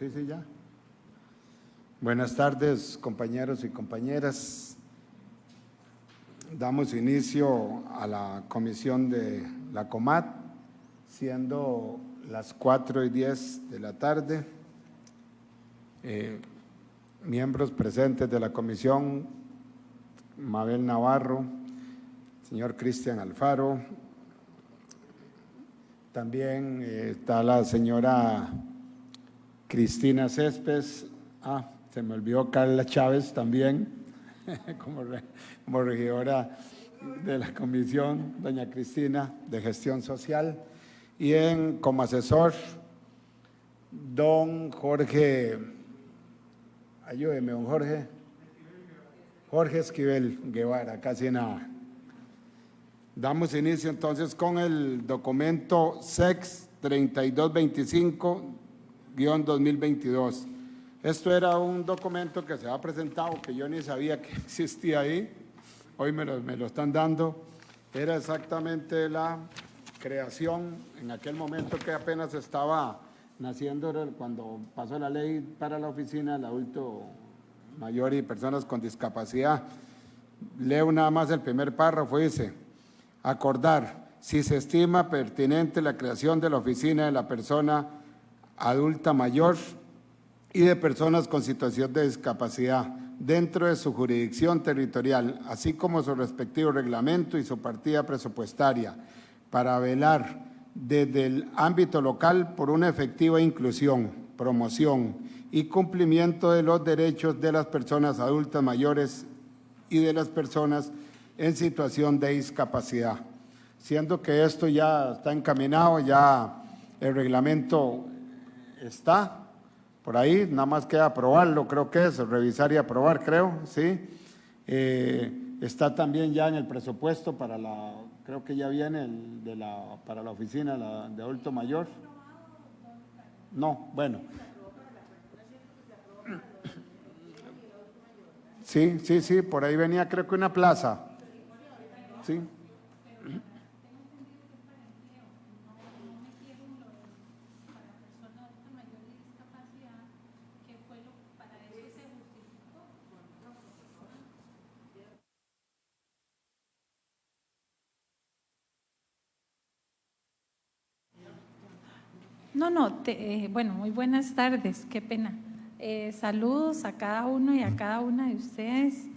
Sí, ya. Buenas tardes, compañeros y compañeras. Damos inicio a la comisión de la COMAT, siendo las 4:10 de la tarde. Miembros presentes de la comisión: Mabel Navarro, señor Cristian Alfaro, también está la señora Cristina Céspedes, se me olvidó Carla Chávez también, como regidora de la comisión, doña Cristina, de Gestión Social, y como asesor, don Jorge, ayúdeme, don Jorge Esquivel Guevara, casi nada. Damos inicio entonces con el documento SEX 3225-2022. Esto era un documento que se ha presentado, que yo ni sabía que existía ahí, hoy me lo están dando. Era exactamente la creación, en aquel momento que apenas estaba naciendo, cuando pasó la ley para la oficina del adulto mayor y personas con discapacidad. Leo nada más el primer párrafo, dice: acordar, si se estima pertinente, la creación de la oficina de la persona adulta mayor y de personas con situación de discapacidad dentro de su jurisdicción territorial, así como su respectivo reglamento y su partida presupuestaria, para velar desde el ámbito local por una efectiva inclusión, promoción y cumplimiento de los derechos de las personas adultas mayores y de las personas en situación de discapacidad. Siendo que esto ya está encaminado, ya el reglamento está por ahí, nada más queda aprobarlo, creo que es, revisar y aprobar, creo, ¿sí? Está también ya en el presupuesto para creo que ya viene para la oficina de adulto mayor. No, bueno. Sí, por ahí venía creo que una plaza. Sí. Bueno, muy buenas tardes, qué pena. Saludos a cada uno y a cada una de ustedes.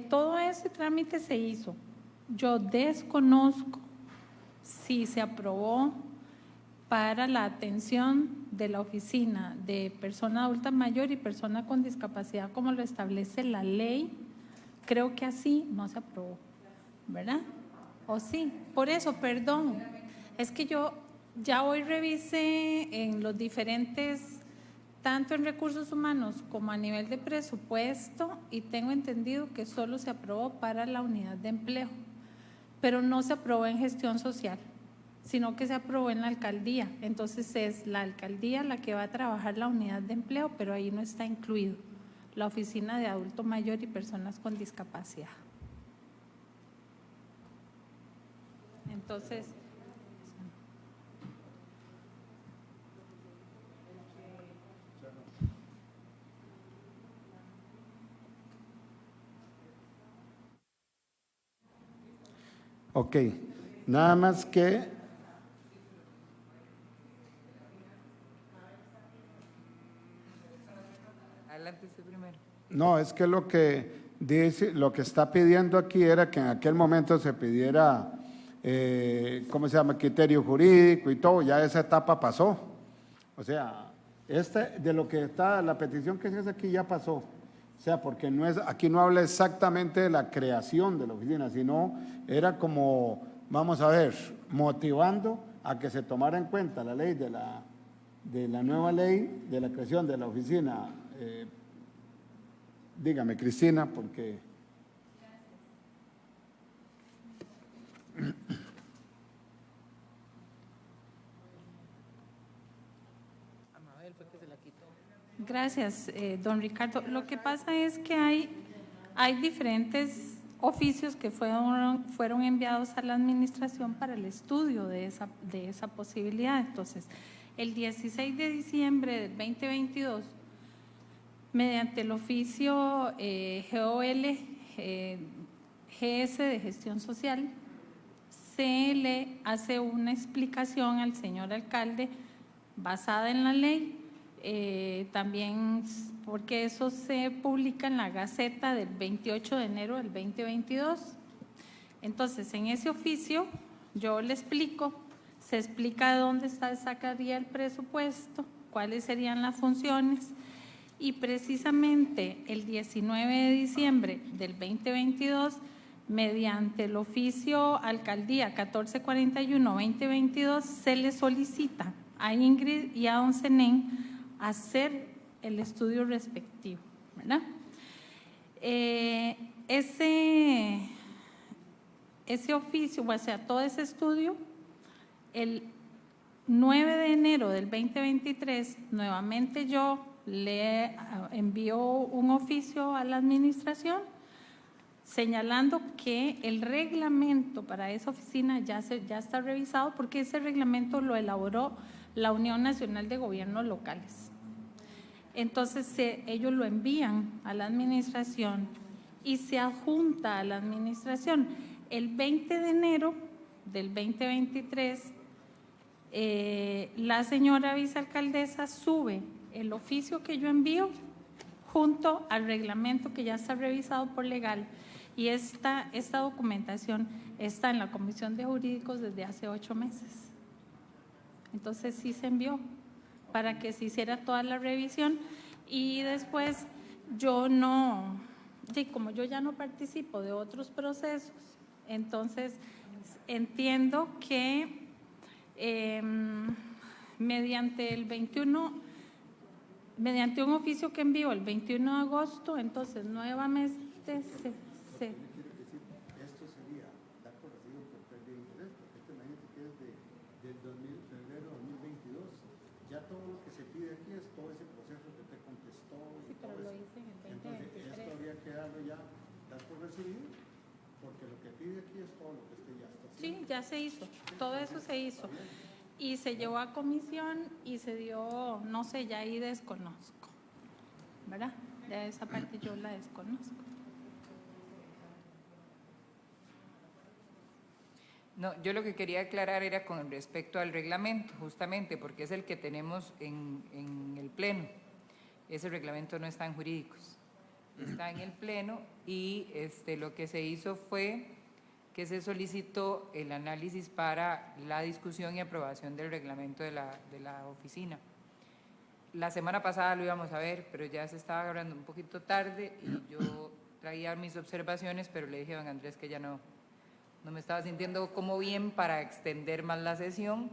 Todo ese trámite se hizo. Yo desconozco si se aprobó para la atención de la oficina de persona adulta mayor y persona con discapacidad como lo establece la ley. Creo que así no se aprobó, ¿verdad? ¿O sí? Por eso, perdón. Es que yo ya hoy revisé en los diferentes, tanto en recursos humanos como a nivel de presupuesto, y tengo entendido que solo se aprobó para la unidad de empleo, pero no se aprobó en gestión social, sino que se aprobó en la alcaldía. Entonces es la alcaldía la que va a trabajar la unidad de empleo, pero ahí no está incluido la oficina de adulto mayor y personas con discapacidad. Entonces, ok, nada más que… Adelante usted primero. No, es que lo que dice, lo que está pidiendo aquí era que en aquel momento se pidiera, ¿cómo se llama?, criterio jurídico y todo, ya esa etapa pasó. O sea, de lo que está, la petición que se hace aquí ya pasó. O sea, porque aquí no habla exactamente de la creación de la oficina, sino era como, vamos a ver, motivando a que se tomara en cuenta la ley de la nueva ley de la creación de la oficina. Dígame, Cristina, porque… gracias, don Ricardo. Lo que pasa es que hay diferentes oficios que fueron enviados a la administración para el estudio de esa posibilidad. Entonces, El 16 de diciembre del 2022, mediante el oficio GOL GS de Gestión Social, se le hace una explicación al señor alcalde basada en la ley, también porque eso se publica en la Gaceta del 28 de enero del 2022. Entonces, en ese oficio yo le explico, se explica de dónde sacaría el presupuesto, cuáles serían las funciones, y precisamente el 19 de diciembre del 2022, mediante el oficio Alcaldía 1441-2022, se le solicita a Ingrid y a don Zenén hacer el estudio respectivo, ¿verdad? Ese oficio, o sea, todo ese estudio, el 9 de enero del 2023, nuevamente yo le envío un oficio a la administración señalando que el reglamento para esa oficina ya está revisado, porque ese reglamento lo elaboró la Unión Nacional de Gobiernos Locales. Entonces, ellos lo envían a la administración y se adjunta a la administración. El 20 de enero del 2023, la señora vicealcaldesa sube el oficio que yo envío junto al reglamento que ya está revisado por legal, y esta documentación está en la Comisión de Jurídicos desde hace 8 meses. Entonces sí se envió para que se hiciera toda la revisión, y después yo no, como yo ya no participo de otros procesos, entonces entiendo que mediante un oficio que envió el 21 de agosto, entonces nuevamente se… Esto sería dar por recibido por pérdida de interés, porque este imagínate que es del febrero de 2022. Ya todo lo que se pide aquí es todo ese proceso que te contestó. Sí, pero lo hice en el 2023. Entonces, esto habría que darlo ya, dar por recibido, porque lo que pide aquí es todo lo que ya está haciendo. Sí, ya se hizo, todo eso se hizo. Y se llevó a comisión y se dio, no sé, ya ahí desconozco, ¿verdad? Ya esa parte yo la desconozco. No, yo lo que quería aclarar era con respecto al reglamento, justamente porque es el que tenemos en el Pleno. Ese reglamento no está en jurídicos, está en el Pleno, y lo que se hizo fue que se solicitó el análisis para la discusión y aprobación del reglamento de la oficina. La semana pasada lo íbamos a ver, pero ya se estaba hablando un poquito tarde y yo traía mis observaciones, pero le dije a don Andrés que ya no me estaba sintiendo como bien para extender más la sesión,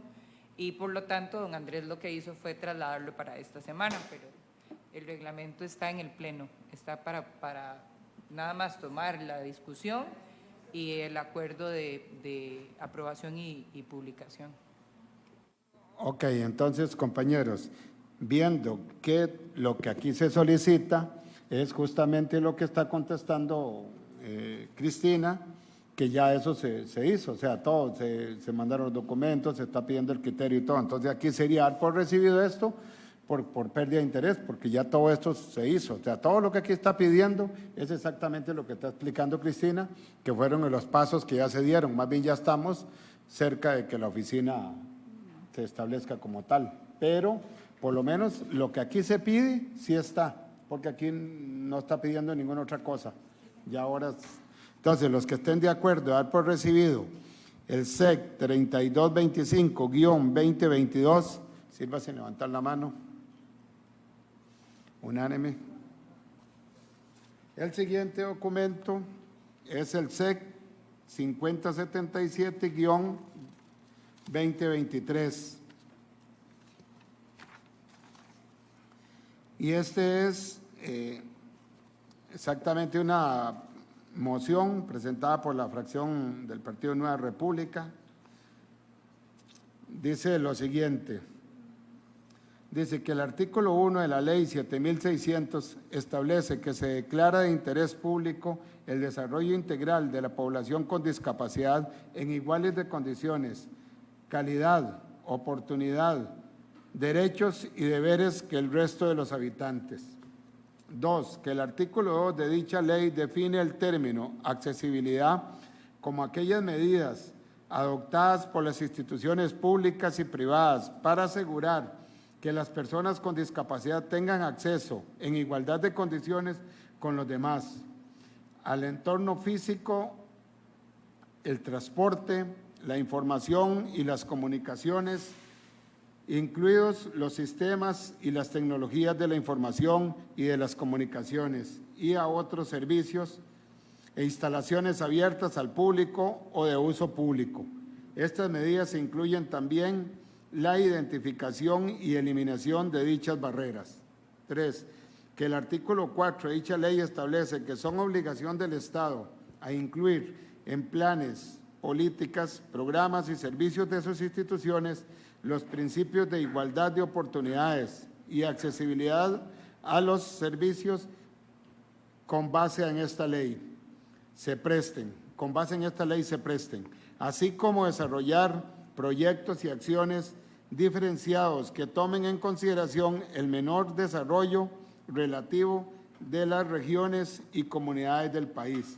y por lo tanto don Andrés lo que hizo fue trasladarlo para esta semana, pero el reglamento está en el Pleno, está para nada más tomar la discusión y el acuerdo de aprobación y publicación. Ok, entonces, compañeros, viendo que lo que aquí se solicita es justamente lo que está contestando Cristina, que ya eso se hizo, o sea, todo, se mandaron los documentos, se está pidiendo el criterio y todo. Entonces aquí sería dar por recibido esto por pérdida de interés, porque ya todo esto se hizo. O sea, todo lo que aquí está pidiendo es exactamente lo que está explicando Cristina, que fueron los pasos que ya se dieron. Más bien ya estamos cerca de que la oficina se establezca como tal. Pero por lo menos lo que aquí se pide sí está, porque aquí no está pidiendo ninguna otra cosa. Ya ahora… Entonces, los que estén de acuerdo a dar por recibido el SEC 3225-2022, sírvase levantar la mano. Unánime. El siguiente documento es el SEC 5077-2023. Y este es exactamente una moción presentada por la fracción del Partido Nueva República. Dice lo siguiente. Dice que el artículo 1 de la ley 7600 establece que se declara de interés público el desarrollo integral de la población con discapacidad en iguales de condiciones, calidad, oportunidad, derechos y deberes que el resto de los habitantes. 2. Que el artículo 2 de dicha ley define el término accesibilidad como aquellas medidas adoptadas por las instituciones públicas y privadas para asegurar que las personas con discapacidad tengan acceso en igualdad de condiciones con los demás al entorno físico, el transporte, la información y las comunicaciones, incluidos los sistemas y las tecnologías de la información y de las comunicaciones, y a otros servicios e instalaciones abiertas al público o de uso público. Estas medidas incluyen también la identificación y eliminación de dichas barreras. 3. Que el artículo 4 de dicha ley establece que son obligación del Estado a incluir en planes, políticas, programas y servicios de sus instituciones los principios de igualdad de oportunidades y accesibilidad a los servicios con base en esta ley se presten, así como desarrollar proyectos y acciones diferenciados que tomen en consideración el menor desarrollo relativo de las regiones y comunidades del país.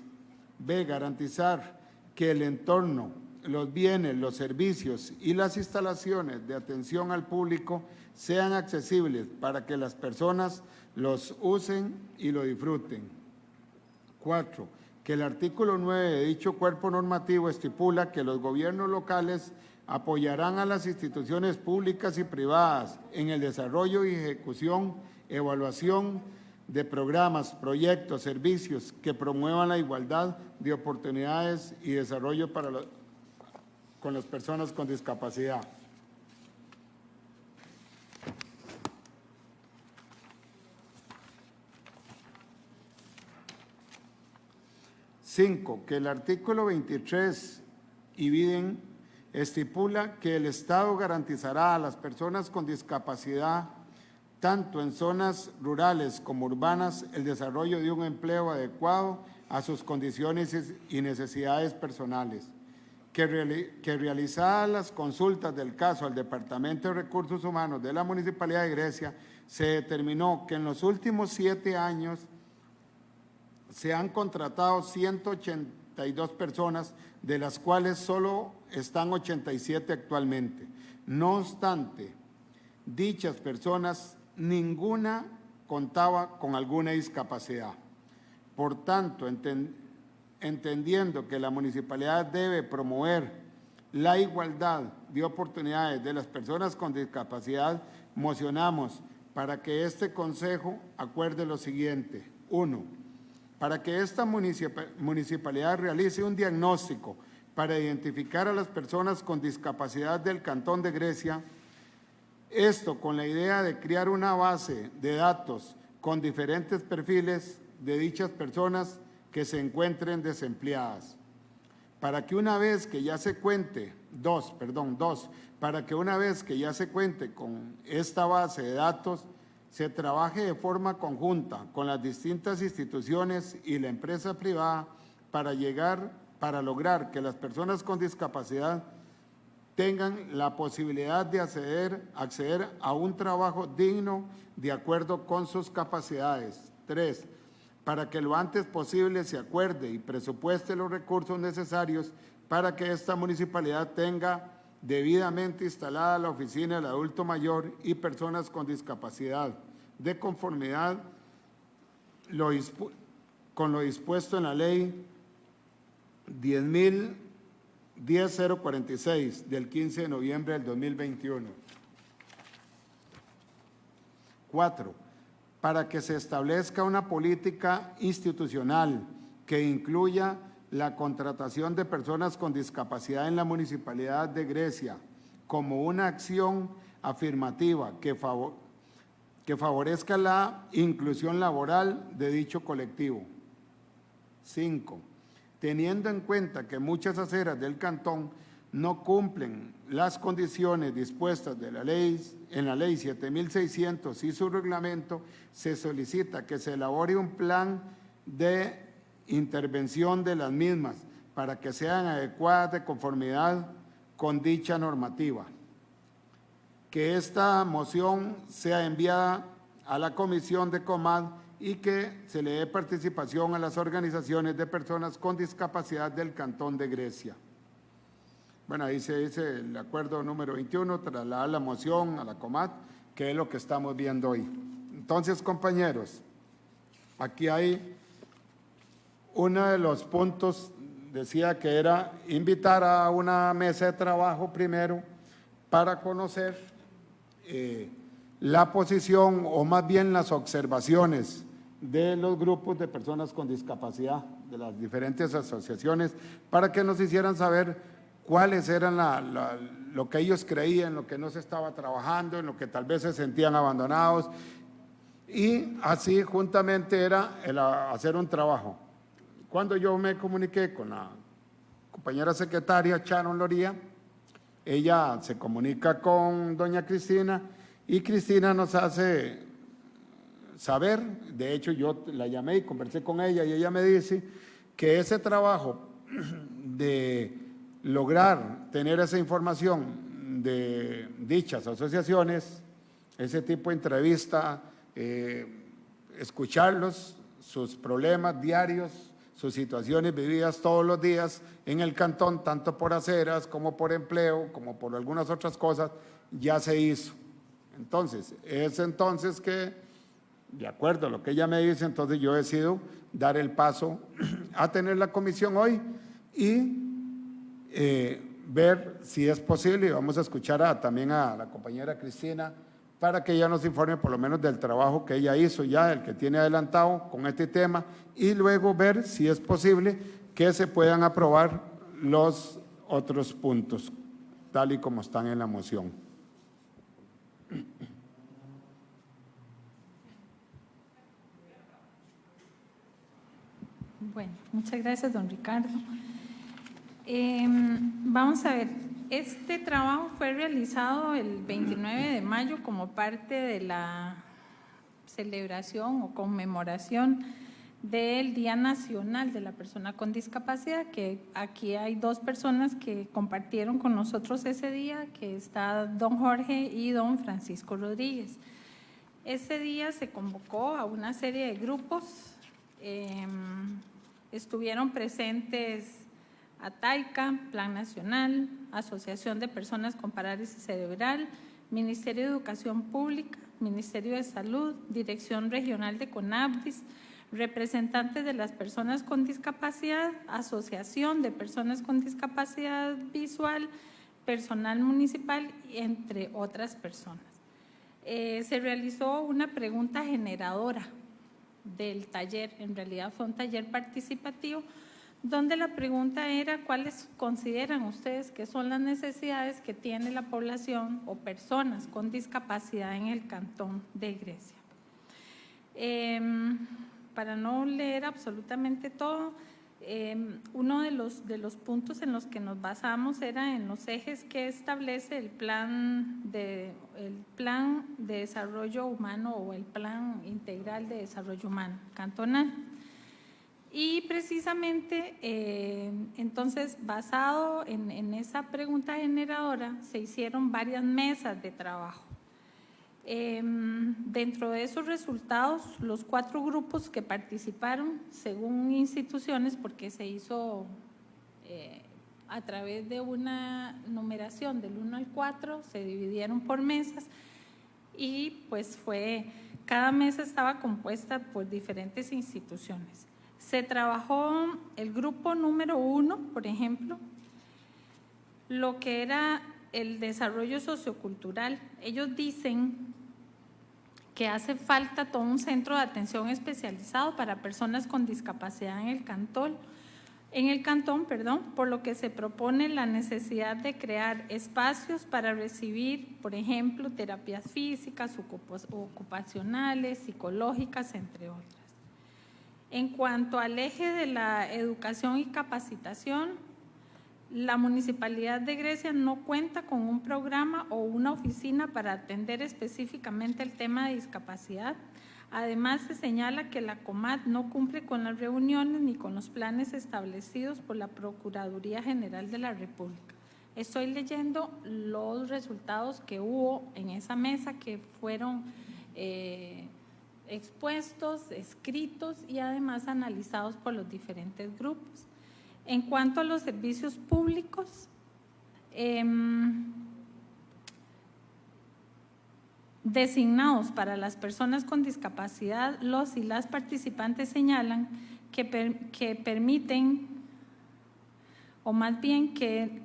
B. Garantizar que el entorno, los bienes, los servicios y las instalaciones de atención al público sean accesibles para que las personas los usen y lo disfruten. 4. Que el artículo 9 de dicho cuerpo normativo estipula que los gobiernos locales apoyarán a las instituciones públicas y privadas en el desarrollo y ejecución, evaluación de programas, proyectos, servicios que promuevan la igualdad de oportunidades y desarrollo con las personas con discapacidad. Cinco, que el artículo 23 ibidem estipula que el Estado garantizará a las personas con discapacidad, tanto en zonas rurales como urbanas, el desarrollo de un empleo adecuado a sus condiciones y necesidades personales. Que realizadas las consultas del caso al Departamento de Recursos Humanos de la Municipalidad de Grecia, se determinó que en los últimos 7 años se han contratado 182 personas, de las cuales solo están 87 actualmente. No obstante, dichas personas, ninguna contaba con alguna discapacidad. Por tanto, entendiendo que la municipalidad debe promover la igualdad de oportunidades de las personas con discapacidad, mocionamos para que este Consejo acuerde lo siguiente. 1. Para que esta municipalidad realice un diagnóstico para identificar a las personas con discapacidad del Cantón de Grecia, esto con la idea de crear una base de datos con diferentes perfiles de dichas personas que se encuentren desempleadas. Para que una vez que ya se cuente, para que una vez que ya se cuente con esta base de datos, se trabaje de forma conjunta con las distintas instituciones y la empresa privada para lograr que las personas con discapacidad tengan la posibilidad de acceder a un trabajo digno de acuerdo con sus capacidades. 3. Para que lo antes posible se acuerde y presupueste los recursos necesarios para que esta municipalidad tenga debidamente instalada la oficina del adulto mayor y personas con discapacidad, de conformidad con lo dispuesto en la ley 10.046 del 15 de noviembre del 2021. 4. Para que se establezca una política institucional que incluya la contratación de personas con discapacidad en la Municipalidad de Grecia como una acción afirmativa que favorezca la inclusión laboral de dicho colectivo. 5. Teniendo en cuenta que muchas aceras del cantón no cumplen las condiciones dispuestas en la ley 7.600 y su reglamento, se solicita que se elabore un plan de intervención de las mismas para que sean adecuadas de conformidad con dicha normativa. que esta moción sea enviada a la comisión de COMAD y que se le dé participación a las organizaciones de personas con discapacidad del Cantón de Grecia. Bueno, ahí se dice el acuerdo número 21, trasladar la moción a la COMAD, que es lo que estamos viendo hoy. Entonces, compañeros, aquí hay uno de los puntos, decía que era invitar a una mesa de trabajo primero para conocer la posición o más bien las observaciones de los grupos de personas con discapacidad, de las diferentes asociaciones, para que nos hicieran saber cuáles eran lo que ellos creían, lo que no se estaba trabajando, en lo que tal vez se sentían abandonados. Y así juntamente era hacer un trabajo. Cuando yo me comuniqué con la compañera secretaria Sharon Loría, ella se comunica con doña Cristina y Cristina nos hace saber, de hecho yo la llamé y conversé con ella y ella me dice que ese trabajo de lograr tener esa información de dichas asociaciones, ese tipo de entrevista, escucharlos, sus problemas diarios, sus situaciones vividas todos los días en el cantón, tanto por aceras como por empleo, como por algunas otras cosas, ya se hizo. Entonces, es entonces que, de acuerdo a lo que ella me dice, entonces yo decido dar el paso a tener la comisión hoy y ver si es posible, y vamos a escuchar también a la compañera Cristina, para que ella nos informe por lo menos del trabajo que ella hizo ya, el que tiene adelantado con este tema, y luego ver si es posible que se puedan aprobar los otros puntos, tal y como están en la moción. Bueno, muchas gracias, don Ricardo. Vamos a ver, este trabajo fue realizado el 29 de mayo como parte de la celebración o conmemoración del Día Nacional de la Persona con Discapacidad, que aquí hay dos personas que compartieron con nosotros ese día, que está don Jorge y don Francisco Rodríguez. Ese día se convocó a una serie de grupos, estuvieron presentes ATAICA, Plan Nacional, Asociación de Personas con Parálisis Cerebral, Ministerio de Educación Pública, Ministerio de Salud, Dirección Regional de CONABDIS, representantes de las personas con discapacidad, Asociación de Personas con Discapacidad Visual, personal municipal, entre otras personas. Se realizó una pregunta generadora del taller, en realidad fue un taller participativo, donde la pregunta era cuáles consideran ustedes que son las necesidades que tiene la población o personas con discapacidad en el Cantón de Grecia. Para no leer absolutamente todo, uno de los puntos en los que nos basamos era en los ejes que establece el plan de desarrollo humano o el plan integral de desarrollo humano cantonal. Y precisamente, entonces, basado en esa pregunta generadora, se hicieron varias mesas de trabajo. Dentro de esos resultados, los 4 grupos que participaron, según instituciones, porque se hizo a través de una numeración del 1 al 4, se dividieron por mesas y pues cada mesa estaba compuesta por diferentes instituciones. Se trabajó el grupo número 1, por ejemplo, lo que era el desarrollo sociocultural. Ellos dicen que hace falta todo un centro de atención especializado para personas con discapacidad en el cantón, por lo que se propone la necesidad de crear espacios para recibir, por ejemplo, terapias físicas, ocupacionales, psicológicas, entre otras. En cuanto al eje de la educación y capacitación, la Municipalidad de Grecia no cuenta con un programa o una oficina para atender específicamente el tema de discapacidad. Además, se señala que la COMAD no cumple con las reuniones ni con los planes establecidos por la Procuraduría General de la República. Estoy leyendo los resultados que hubo en esa mesa que fueron expuestos, escritos y además analizados por los diferentes grupos. En cuanto a los servicios públicos, designados para las personas con discapacidad, los y las participantes señalan que permiten, o más bien que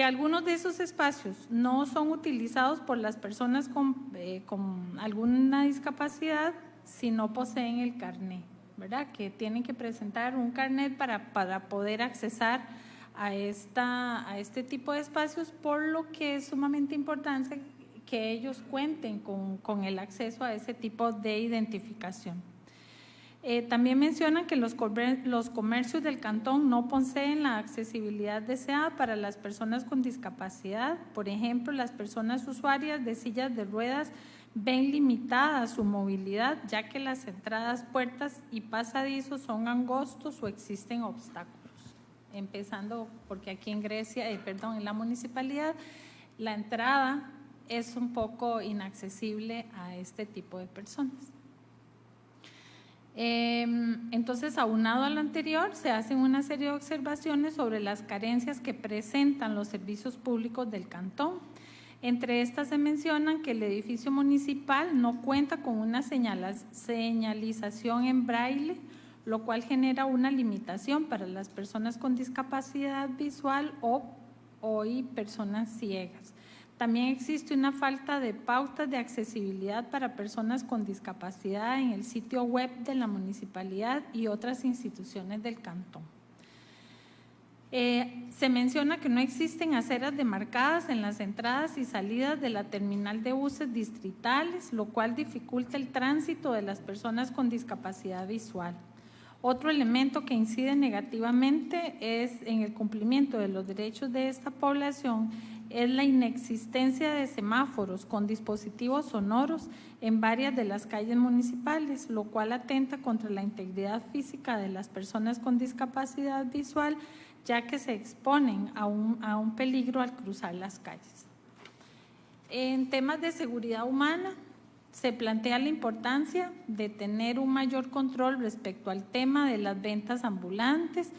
algunos de esos espacios no son utilizados por las personas con alguna discapacidad si no poseen el carnet, ¿verdad? Que tienen que presentar un carnet para poder accesar a este tipo de espacios, por lo que es sumamente importante que ellos cuenten con el acceso a ese tipo de identificación. También mencionan que los comercios del cantón no poseen la accesibilidad deseada para las personas con discapacidad. Por ejemplo, las personas usuarias de sillas de ruedas ven limitada su movilidad, ya que las entradas, puertas y pasadizos son angostos o existen obstáculos. Empezando porque aquí en en la municipalidad, la entrada es un poco inaccesible a este tipo de personas. Entonces, aunado a lo anterior, se hacen una serie de observaciones sobre las carencias que presentan los servicios públicos del cantón. Entre estas se mencionan que el edificio municipal no cuenta con una señalización en braille, lo cual genera una limitación para las personas con discapacidad visual o personas ciegas. También existe una falta de pautas de accesibilidad para personas con discapacidad en el sitio web de la municipalidad y otras instituciones del cantón. Se menciona que no existen aceras demarcadas en las entradas y salidas de la terminal de buses distritales, lo cual dificulta el tránsito de las personas con discapacidad visual. Otro elemento que incide negativamente es en el cumplimiento de los derechos de esta población es la inexistencia de semáforos con dispositivos sonoros en varias de las calles municipales, lo cual atenta contra la integridad física de las personas con discapacidad visual, ya que se exponen a un peligro al cruzar las calles. En temas de seguridad humana, se plantea la importancia de tener un mayor control respecto al tema de las ventas ambulantes,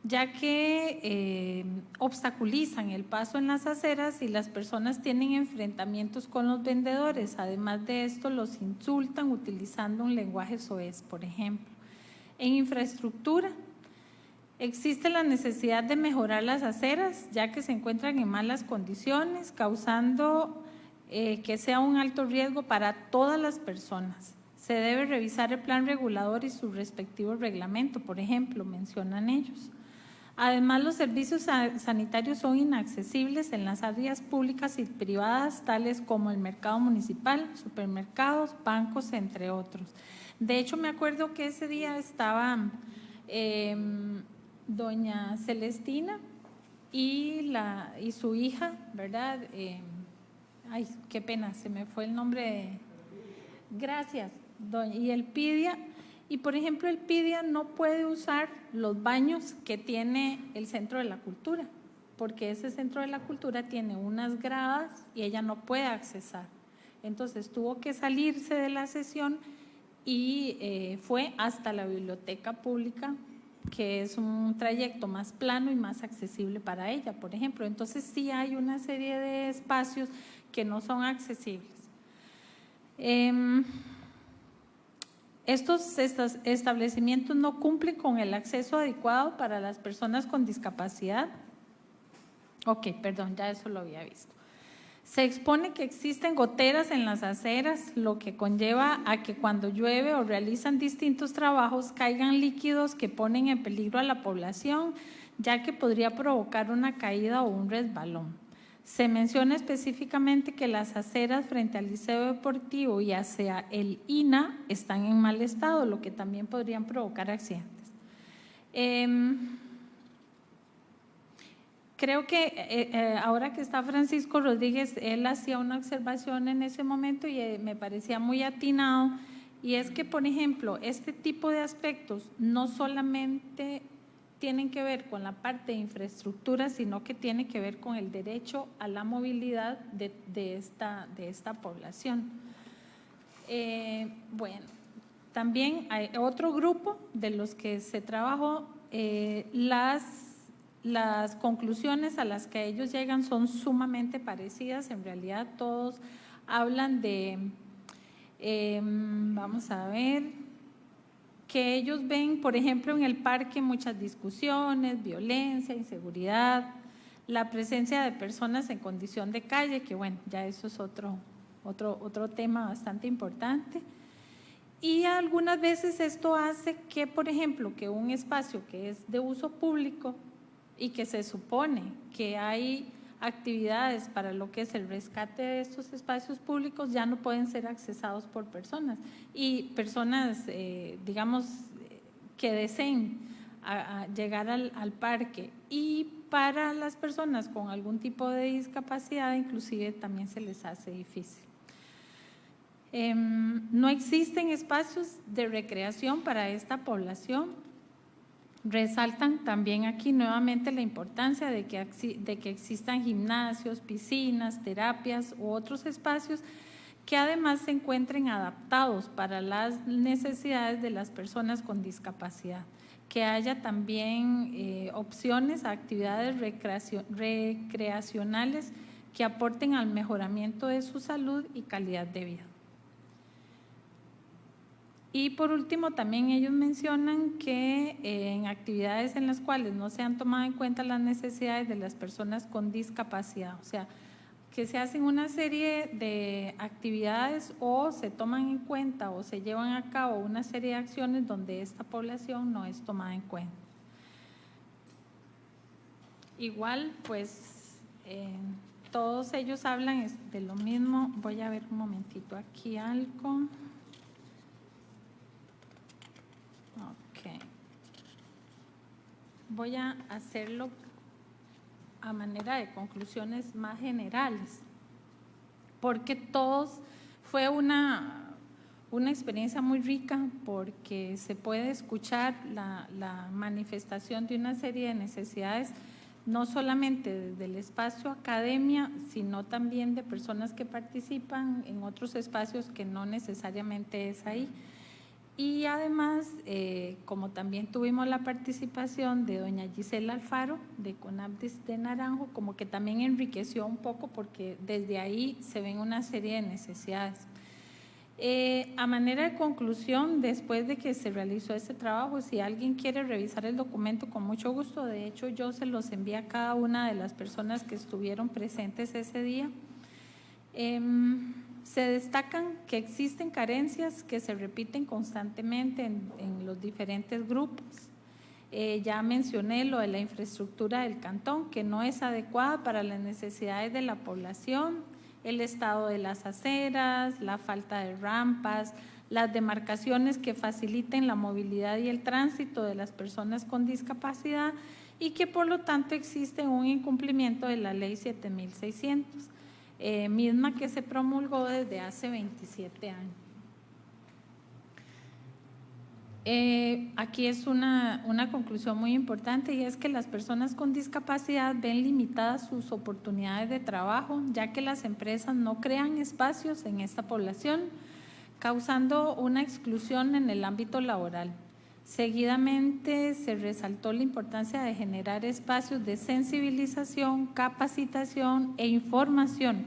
ya que obstaculizan el paso en las aceras y las personas tienen enfrentamientos con los vendedores. Además de esto, los insultan utilizando un lenguaje soez, por ejemplo. En infraestructura, existe la necesidad de mejorar las aceras, ya que se encuentran en malas condiciones, causando que sea un alto riesgo para todas las personas. Se debe revisar el plan regulador y su respectivo reglamento, por ejemplo, mencionan ellos. Además, los servicios sanitarios son inaccesibles en las áreas públicas y privadas, tales como el mercado municipal, supermercados, bancos, entre otros. De hecho, me acuerdo que ese día estaba doña Celestina y su hija, ¿verdad? Ay, qué pena, se me fue el nombre. Gracias, y el PIDIA. Y, por ejemplo, el PIDIA no puede usar los baños que tiene el Centro de la Cultura, porque ese Centro de la Cultura tiene unas gradas y ella no puede accesar. Entonces, tuvo que salirse de la sesión y fue hasta la biblioteca pública, que es un trayecto más plano y más accesible para ella, por ejemplo. Entonces, sí hay una serie de espacios que no son accesibles. Estos establecimientos no cumplen con el acceso adecuado para las personas con discapacidad. Ok, perdón, ya eso lo había visto. Se expone que existen goteras en las aceras, lo que conlleva a que cuando llueve o realizan distintos trabajos caigan líquidos que ponen en peligro a la población, ya que podría provocar una caída o un resbalón. Se menciona específicamente que las aceras frente al Liceo Deportivo y hacia el INA están en mal estado, lo que también podrían provocar accidentes. Creo que ahora que está Francisco Rodríguez, él hacía una observación en ese momento y me parecía muy atinado, y es que, por ejemplo, este tipo de aspectos no solamente tienen que ver con la parte de infraestructura, sino que tiene que ver con el derecho a la movilidad de esta población. Bueno, también hay otro grupo de los que se trabajó, las conclusiones a las que ellos llegan son sumamente parecidas. En realidad todos hablan de, vamos a ver, que ellos ven, por ejemplo, en el parque muchas discusiones, violencia, inseguridad, la presencia de personas en condición de calle, que bueno, ya eso es otro tema bastante importante. Y algunas veces esto hace que, por ejemplo, que un espacio que es de uso público y que se supone que hay actividades para lo que es el rescate de estos espacios públicos ya no pueden ser accesados por personas y personas, digamos, que deseen llegar al parque, y para las personas con algún tipo de discapacidad inclusive también se les hace difícil. No existen espacios de recreación para esta población. Resaltan también aquí nuevamente la importancia de que existan gimnasios, piscinas, terapias u otros espacios que además se encuentren adaptados para las necesidades de las personas con discapacidad, que haya también opciones a actividades recreacionales que aporten al mejoramiento de su salud y calidad de vida. Y por último, también ellos mencionan que en actividades en las cuales no se han tomado en cuenta las necesidades de las personas con discapacidad, o sea, que se hacen una serie de actividades o se toman en cuenta o se llevan a cabo una serie de acciones donde esta población no es tomada en cuenta. Igual, pues, todos ellos hablan de lo mismo. Voy a ver un momentito aquí algo. Voy a hacerlo a manera de conclusiones más generales, porque todos fue una experiencia muy rica, porque se puede escuchar la manifestación de una serie de necesidades, no solamente desde el espacio academia, sino también de personas que participan en otros espacios que no necesariamente es ahí. Y además, como también tuvimos la participación de doña Gisela Alfaro, de CONAPDIS de Naranjo, como que también enriqueció un poco porque desde ahí se ven una serie de necesidades. A manera de conclusión, después de que se realizó este trabajo, si alguien quiere revisar el documento, con mucho gusto, de hecho yo se los envié a cada una de las personas que estuvieron presentes ese día. Se destacan que existen carencias que se repiten constantemente en los diferentes grupos. Ya mencioné lo de la infraestructura del cantón, que no es adecuada para las necesidades de la población, el estado de las aceras, la falta de rampas, las demarcaciones que faciliten la movilidad y el tránsito de las personas con discapacidad, y que por lo tanto existe un incumplimiento de la ley 7600. Misma que se promulgó desde hace 27 años. Aquí es una conclusión muy importante, y es que las personas con discapacidad ven limitadas sus oportunidades de trabajo, ya que las empresas no crean espacios en esta población, causando una exclusión en el ámbito laboral. Seguidamente se resaltó la importancia de generar espacios de sensibilización, capacitación e información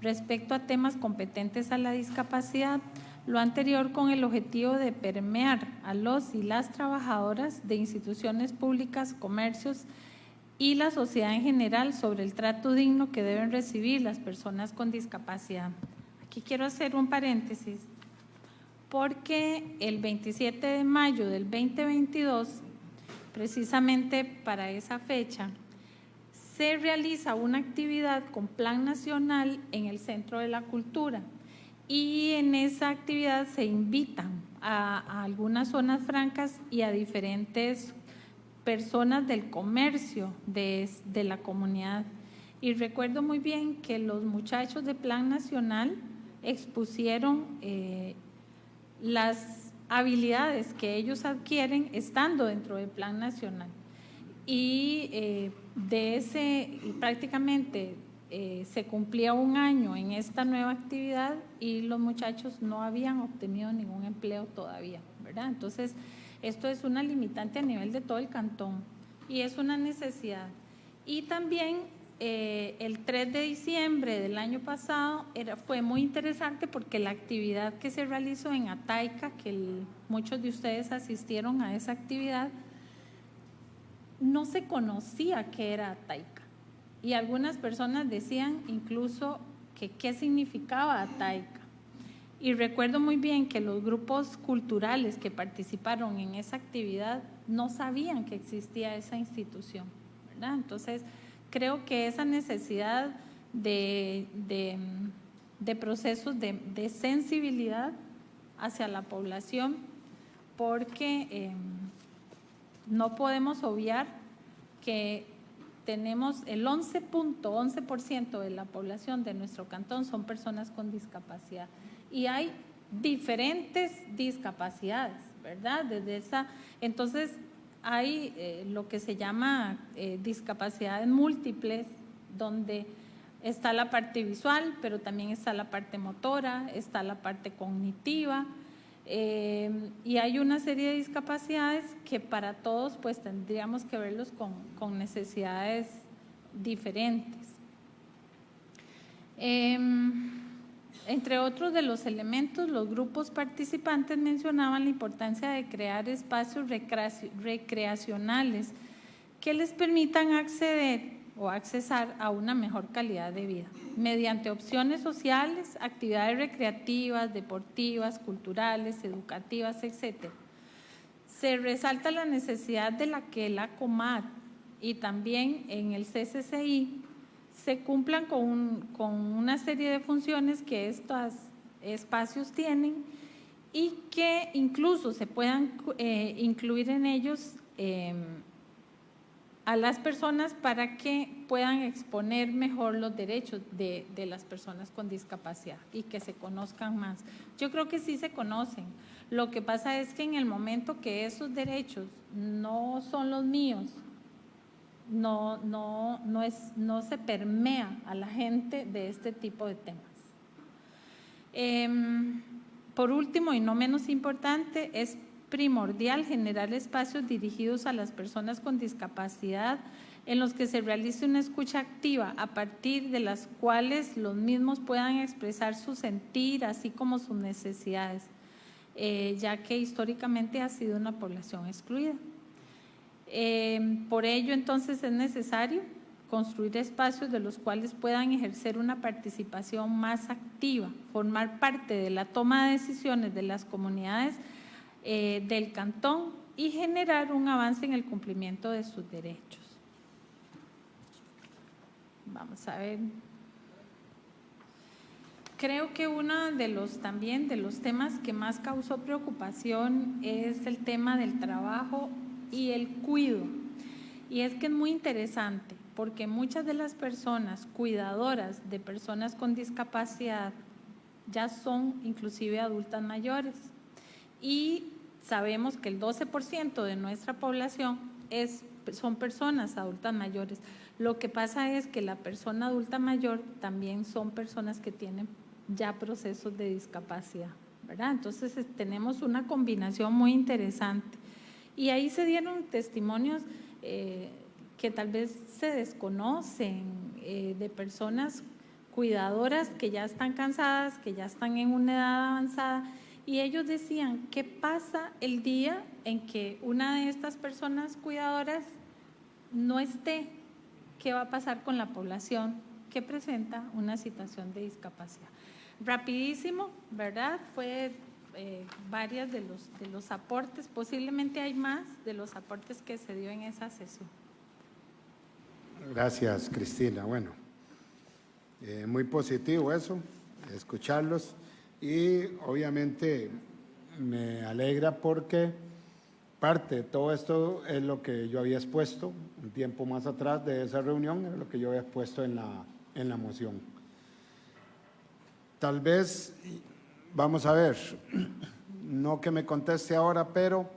respecto a temas competentes a la discapacidad, lo anterior con el objetivo de permear a los y las trabajadoras de instituciones públicas, comercios y la sociedad en general sobre el trato digno que deben recibir las personas con discapacidad. Aquí quiero hacer un paréntesis, porque el 27 de mayo del 2022, precisamente para esa fecha, se realiza una actividad con Plan Nacional en el Centro de la Cultura, y en esa actividad se invitan a algunas zonas francas y a diferentes personas del comercio de la comunidad. Y recuerdo muy bien que los muchachos de Plan Nacional expusieron las habilidades que ellos adquieren estando dentro del Plan Nacional. y prácticamente se cumplía un año en esta nueva actividad y los muchachos no habían obtenido ningún empleo todavía, ¿verdad? Entonces, esto es una limitante a nivel de todo el cantón y es una necesidad. Y también el 3 de diciembre del año pasado fue muy interesante porque la actividad que se realizó en Ataica, que muchos de ustedes asistieron a esa actividad, no se conocía qué era Ataica. Y algunas personas decían incluso que qué significaba Ataica. Y recuerdo muy bien que los grupos culturales que participaron en esa actividad no sabían que existía esa institución, ¿verdad? Entonces, creo que esa necesidad de procesos de sensibilidad hacia la población, porque no podemos obviar que tenemos el 11.11% de la población de nuestro cantón son personas con discapacidad y hay diferentes discapacidades, ¿verdad? Entonces hay lo que se llama discapacidades múltiples, donde está la parte visual, pero también está la parte motora, está la parte cognitiva, y hay una serie de discapacidades que para todos pues tendríamos que verlos con necesidades diferentes. Entre otros de los elementos, los grupos participantes mencionaban la importancia de crear espacios recreacionales que les permitan acceder o accesar a una mejor calidad de vida, mediante opciones sociales, actividades recreativas, deportivas, culturales, educativas, etc. Se resalta la necesidad de que la Comar y también en el CCCI se cumplan con una serie de funciones que estos espacios tienen y que incluso se puedan incluir en ellos a las personas para que puedan exponer mejor los derechos de las personas con discapacidad y que se conozcan más. Yo creo que sí se conocen. Lo que pasa es que en el momento que esos derechos no son los míos, no se permea a la gente de este tipo de temas. Por último y no menos importante, es primordial generar espacios dirigidos a las personas con discapacidad en los que se realice una escucha activa a partir de las cuales los mismos puedan expresar su sentir así como sus necesidades, ya que históricamente ha sido una población excluida. Por ello, entonces, es necesario construir espacios de los cuales puedan ejercer una participación más activa, formar parte de la toma de decisiones de las comunidades del cantón y generar un avance en el cumplimiento de sus derechos. Vamos a ver. Creo que uno de los temas que más causó preocupación es el tema del trabajo y el cuido. Y es que es muy interesante porque muchas de las personas cuidadoras de personas con discapacidad ya son inclusive adultas mayores. Y sabemos que el 12% de nuestra población son personas adultas mayores. Lo que pasa es que la persona adulta mayor también son personas que tienen ya procesos de discapacidad, ¿verdad? Entonces tenemos una combinación muy interesante. Y ahí se dieron testimonios que tal vez se desconocen de personas cuidadoras que ya están cansadas, que ya están en una edad avanzada. Y ellos decían, ¿qué pasa el día en que una de estas personas cuidadoras no esté? ¿Qué va a pasar con la población que presenta una situación de discapacidad? Rapidísimo, ¿verdad? Fue varias de los aportes, posiblemente hay más de los aportes que se dio en esa sesión. Gracias, Cristina. Bueno, muy positivo eso, escucharlos. Y obviamente me alegra porque parte de todo esto es lo que yo había expuesto un tiempo más atrás de esa reunión, era lo que yo había expuesto en la moción. Tal vez, vamos a ver, no que me conteste ahora, pero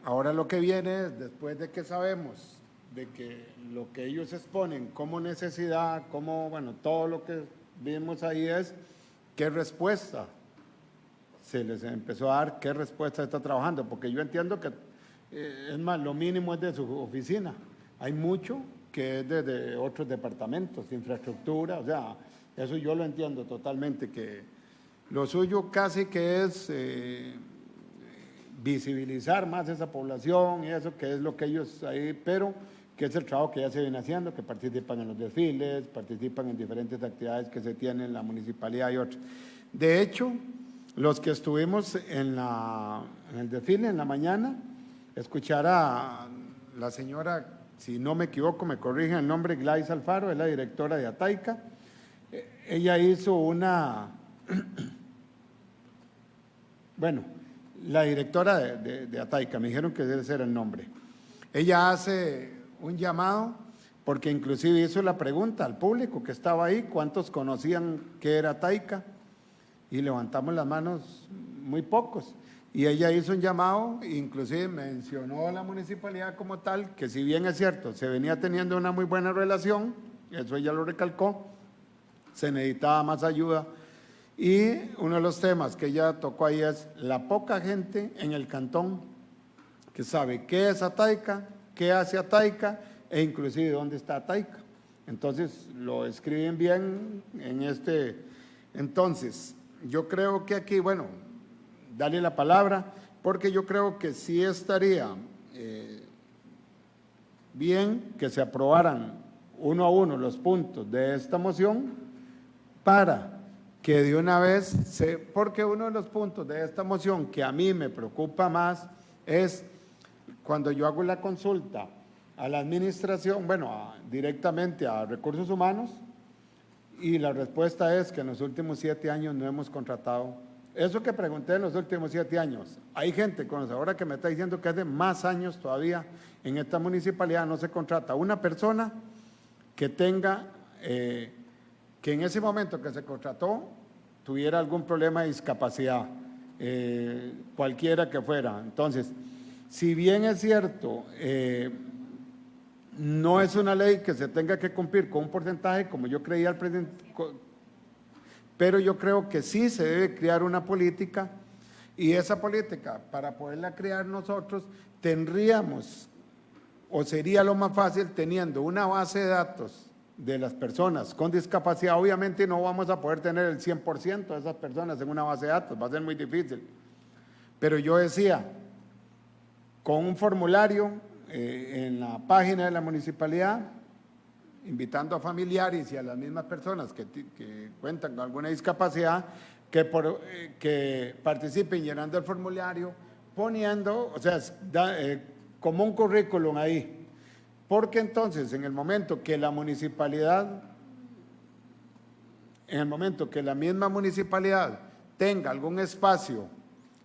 ahora lo que viene es, después de que sabemos de que lo que ellos exponen como necesidad, como, bueno, todo lo que vimos ahí es qué respuesta se les empezó a dar, qué respuesta está trabajando, porque yo entiendo que, es más, lo mínimo es de su oficina. Hay mucho que es de otros departamentos, infraestructura, o sea, eso yo lo entiendo totalmente, que lo suyo casi que es visibilizar más esa población y eso, que es lo que ellos ahí, pero que es el trabajo que ya se viene haciendo, que participan en los desfiles, participan en diferentes actividades que se tienen en la municipalidad y otras. De hecho, los que estuvimos en el desfile en la mañana, escuchar a la señora, si no me equivoco, me corrigen el nombre, Gladys Alfaro, es la directora de Ataica. Ella hizo bueno, la directora de Ataica, me dijeron que debe ser el nombre. Ella hace un llamado, porque inclusive hizo la pregunta al público que estaba ahí, ¿cuántos conocían qué era Ataica? Y levantamos las manos muy pocos. Y ella hizo un llamado, inclusive mencionó a la municipalidad como tal, que si bien es cierto, se venía teniendo una muy buena relación, eso ella lo recalcó, se necesitaba más ayuda. Y uno de los temas que ella tocó ahí es la poca gente en el cantón que sabe qué es Ataica, qué hace Ataica e inclusive dónde está Ataica. Entonces, lo escriben bien en este. Entonces, yo creo que aquí, bueno, darle la palabra, porque yo creo que sí estaría bien que se aprobaran uno a uno los puntos de esta moción para que de una vez porque uno de los puntos de esta moción que a mí me preocupa más es cuando yo hago la consulta a la administración, bueno, directamente a recursos humanos, y la respuesta es que en los últimos 7 años no hemos contratado. Eso que pregunté en los últimos 7 años, hay gente conocedora que me está diciendo que hace más años todavía en esta municipalidad no se contrata una persona que tenga, que en ese momento que se contrató tuviera algún problema de discapacidad, cualquiera que fuera. Entonces, si bien es cierto, no es una ley que se tenga que cumplir con un porcentaje, como yo creía al presidente, pero yo creo que sí se debe crear una política, y esa política, para poderla crear nosotros, tendríamos, o sería lo más fácil, teniendo una base de datos de las personas con discapacidad. Obviamente no vamos a poder tener el 100% de esas personas en una base de datos, va a ser muy difícil. Pero yo decía, con un formulario en la página de la municipalidad, invitando a familiares y a las mismas personas que cuentan con alguna discapacidad, que participen llenando el formulario, poniendo, o sea, como un currículum ahí. Porque entonces, en el momento que la municipalidad, en el momento que la misma municipalidad tenga algún espacio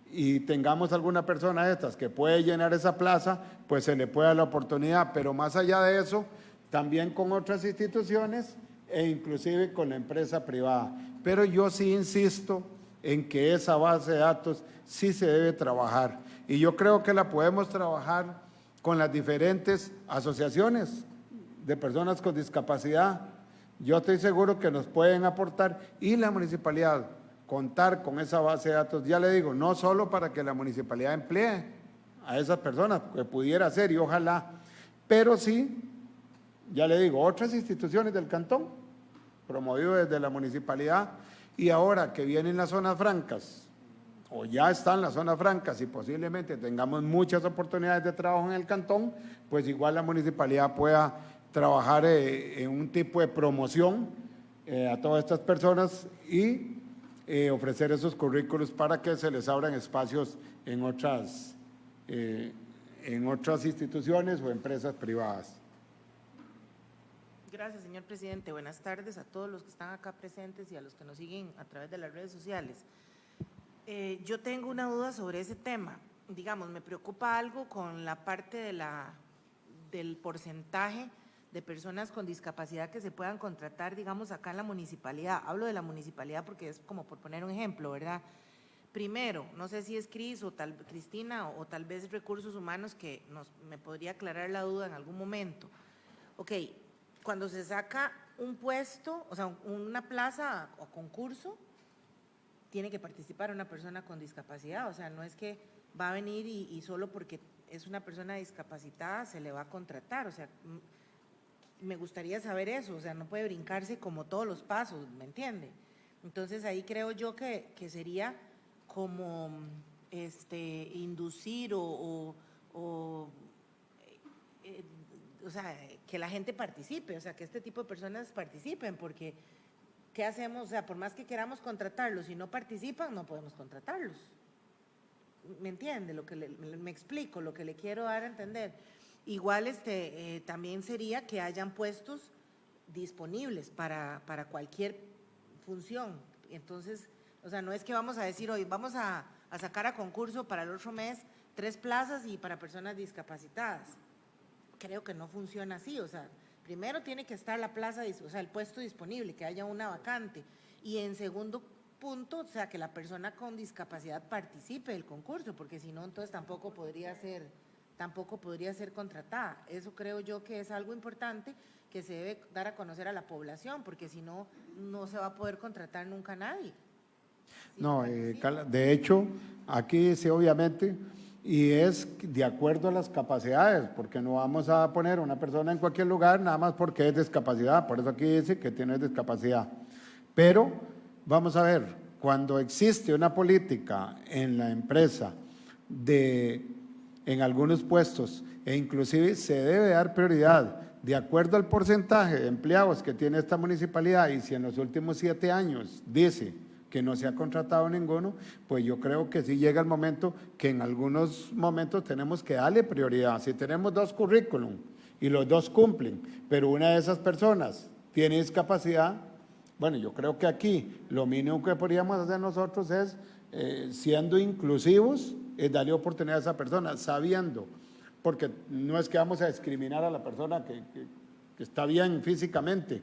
y tengamos alguna persona de estas que puede llenar esa plaza, pues se le puede dar la oportunidad. Pero más allá de eso, también con otras instituciones e inclusive con la empresa privada. Pero yo sí insisto en que esa base de datos sí se debe trabajar. Y yo creo que la podemos trabajar con las diferentes asociaciones de personas con discapacidad. Yo estoy seguro que nos pueden aportar, y la municipalidad contar con esa base de datos, ya le digo, no solo para que la municipalidad emplee a esas personas, que pudiera ser y ojalá, pero sí, ya le digo, otras instituciones del cantón, promovido desde la municipalidad, y ahora que vienen las zonas francas, o ya están las zonas francas y posiblemente tengamos muchas oportunidades de trabajo en el cantón, pues igual la municipalidad pueda trabajar en un tipo de promoción a todas estas personas y ofrecer esos currículos para que se les abran espacios en otras instituciones o empresas privadas. Gracias, señor presidente. Buenas tardes a todos los que están acá presentes y a los que nos siguen a través de las redes sociales. Yo tengo una duda sobre ese tema. Digamos, me preocupa algo con la parte del porcentaje de personas con discapacidad que se puedan contratar, digamos, acá en la municipalidad. Hablo de la municipalidad porque es como por poner un ejemplo, ¿verdad? Primero, no sé si es Cristina o tal vez Recursos Humanos que me podría aclarar la duda en algún momento. Ok, cuando se saca un puesto, o sea, una plaza o concurso, tiene que participar una persona con discapacidad, o sea, no es que va a venir y solo porque es una persona discapacitada se le va a contratar, o sea, me gustaría saber eso, o sea, no puede brincarse como todos los pasos, ¿me entiende? Entonces ahí creo yo que sería como inducir o sea, que la gente participe, o sea, que este tipo de personas participen, porque ¿qué hacemos? O sea, por más que queramos contratarlos, si no participan, no podemos contratarlos. ¿Me entiende? Me explico, lo que le quiero dar a entender. Igual también sería que hayan puestos disponibles para cualquier función. Entonces, o sea, no es que vamos a decir hoy, vamos a sacar a concurso para el otro mes 3 plazas y para personas discapacitadas. Creo que no funciona así, o sea, primero tiene que estar la plaza, o sea, el puesto disponible, que haya una vacante. Y en segundo punto, o sea, que la persona con discapacidad participe del concurso, porque si no, entonces tampoco podría ser contratada. Eso creo yo que es algo importante que se debe dar a conocer a la población, porque si no, no se va a poder contratar nunca a nadie. No, Carla, de hecho, aquí sí, obviamente, y es de acuerdo a las capacidades, porque no vamos a poner a una persona en cualquier lugar nada más porque es discapacidad, por eso aquí dice que tiene discapacidad. Pero, vamos a ver, cuando existe una política en la empresa en algunos puestos, e inclusive se debe dar prioridad de acuerdo al porcentaje de empleados que tiene esta municipalidad, y si en los últimos 7 años dice que no se ha contratado ninguno, pues yo creo que sí llega el momento que en algunos momentos tenemos que darle prioridad. Si tenemos 2 currículum y los 2 cumplen, pero una de esas personas tiene discapacidad, bueno, yo creo que aquí lo mínimo que podríamos hacer nosotros es, siendo inclusivos, es darle oportunidad a esa persona, sabiendo, porque no es que vamos a discriminar a la persona que está bien físicamente,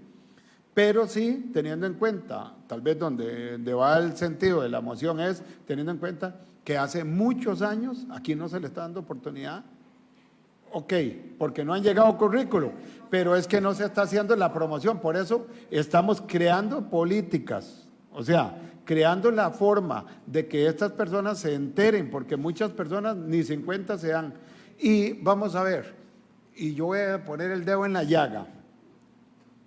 pero sí teniendo en cuenta, tal vez donde va el sentido de la moción es teniendo en cuenta que hace muchos años aquí no se le está dando oportunidad. Ok, porque no han llegado currículos, pero es que no se está haciendo la promoción, por eso estamos creando políticas, o sea, creando la forma de que estas personas se enteren, porque muchas personas ni 50 se dan. Y vamos a ver, y yo voy a poner el dedo en la llaga.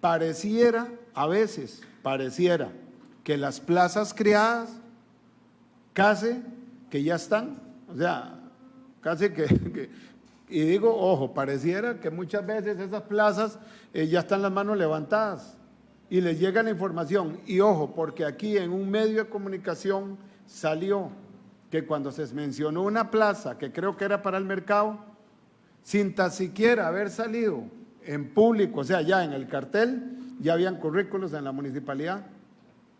A veces pareciera que las plazas creadas casi que ya están, o sea, casi que y digo, ojo, pareciera que muchas veces esas plazas ya están las manos levantadas y les llega la información. Y ojo, porque aquí en un medio de comunicación salió que cuando se mencionó una plaza que creo que era para el mercado, sin tan siquiera haber salido en público, o sea, ya en el cartel, ya habían currículos en la municipalidad.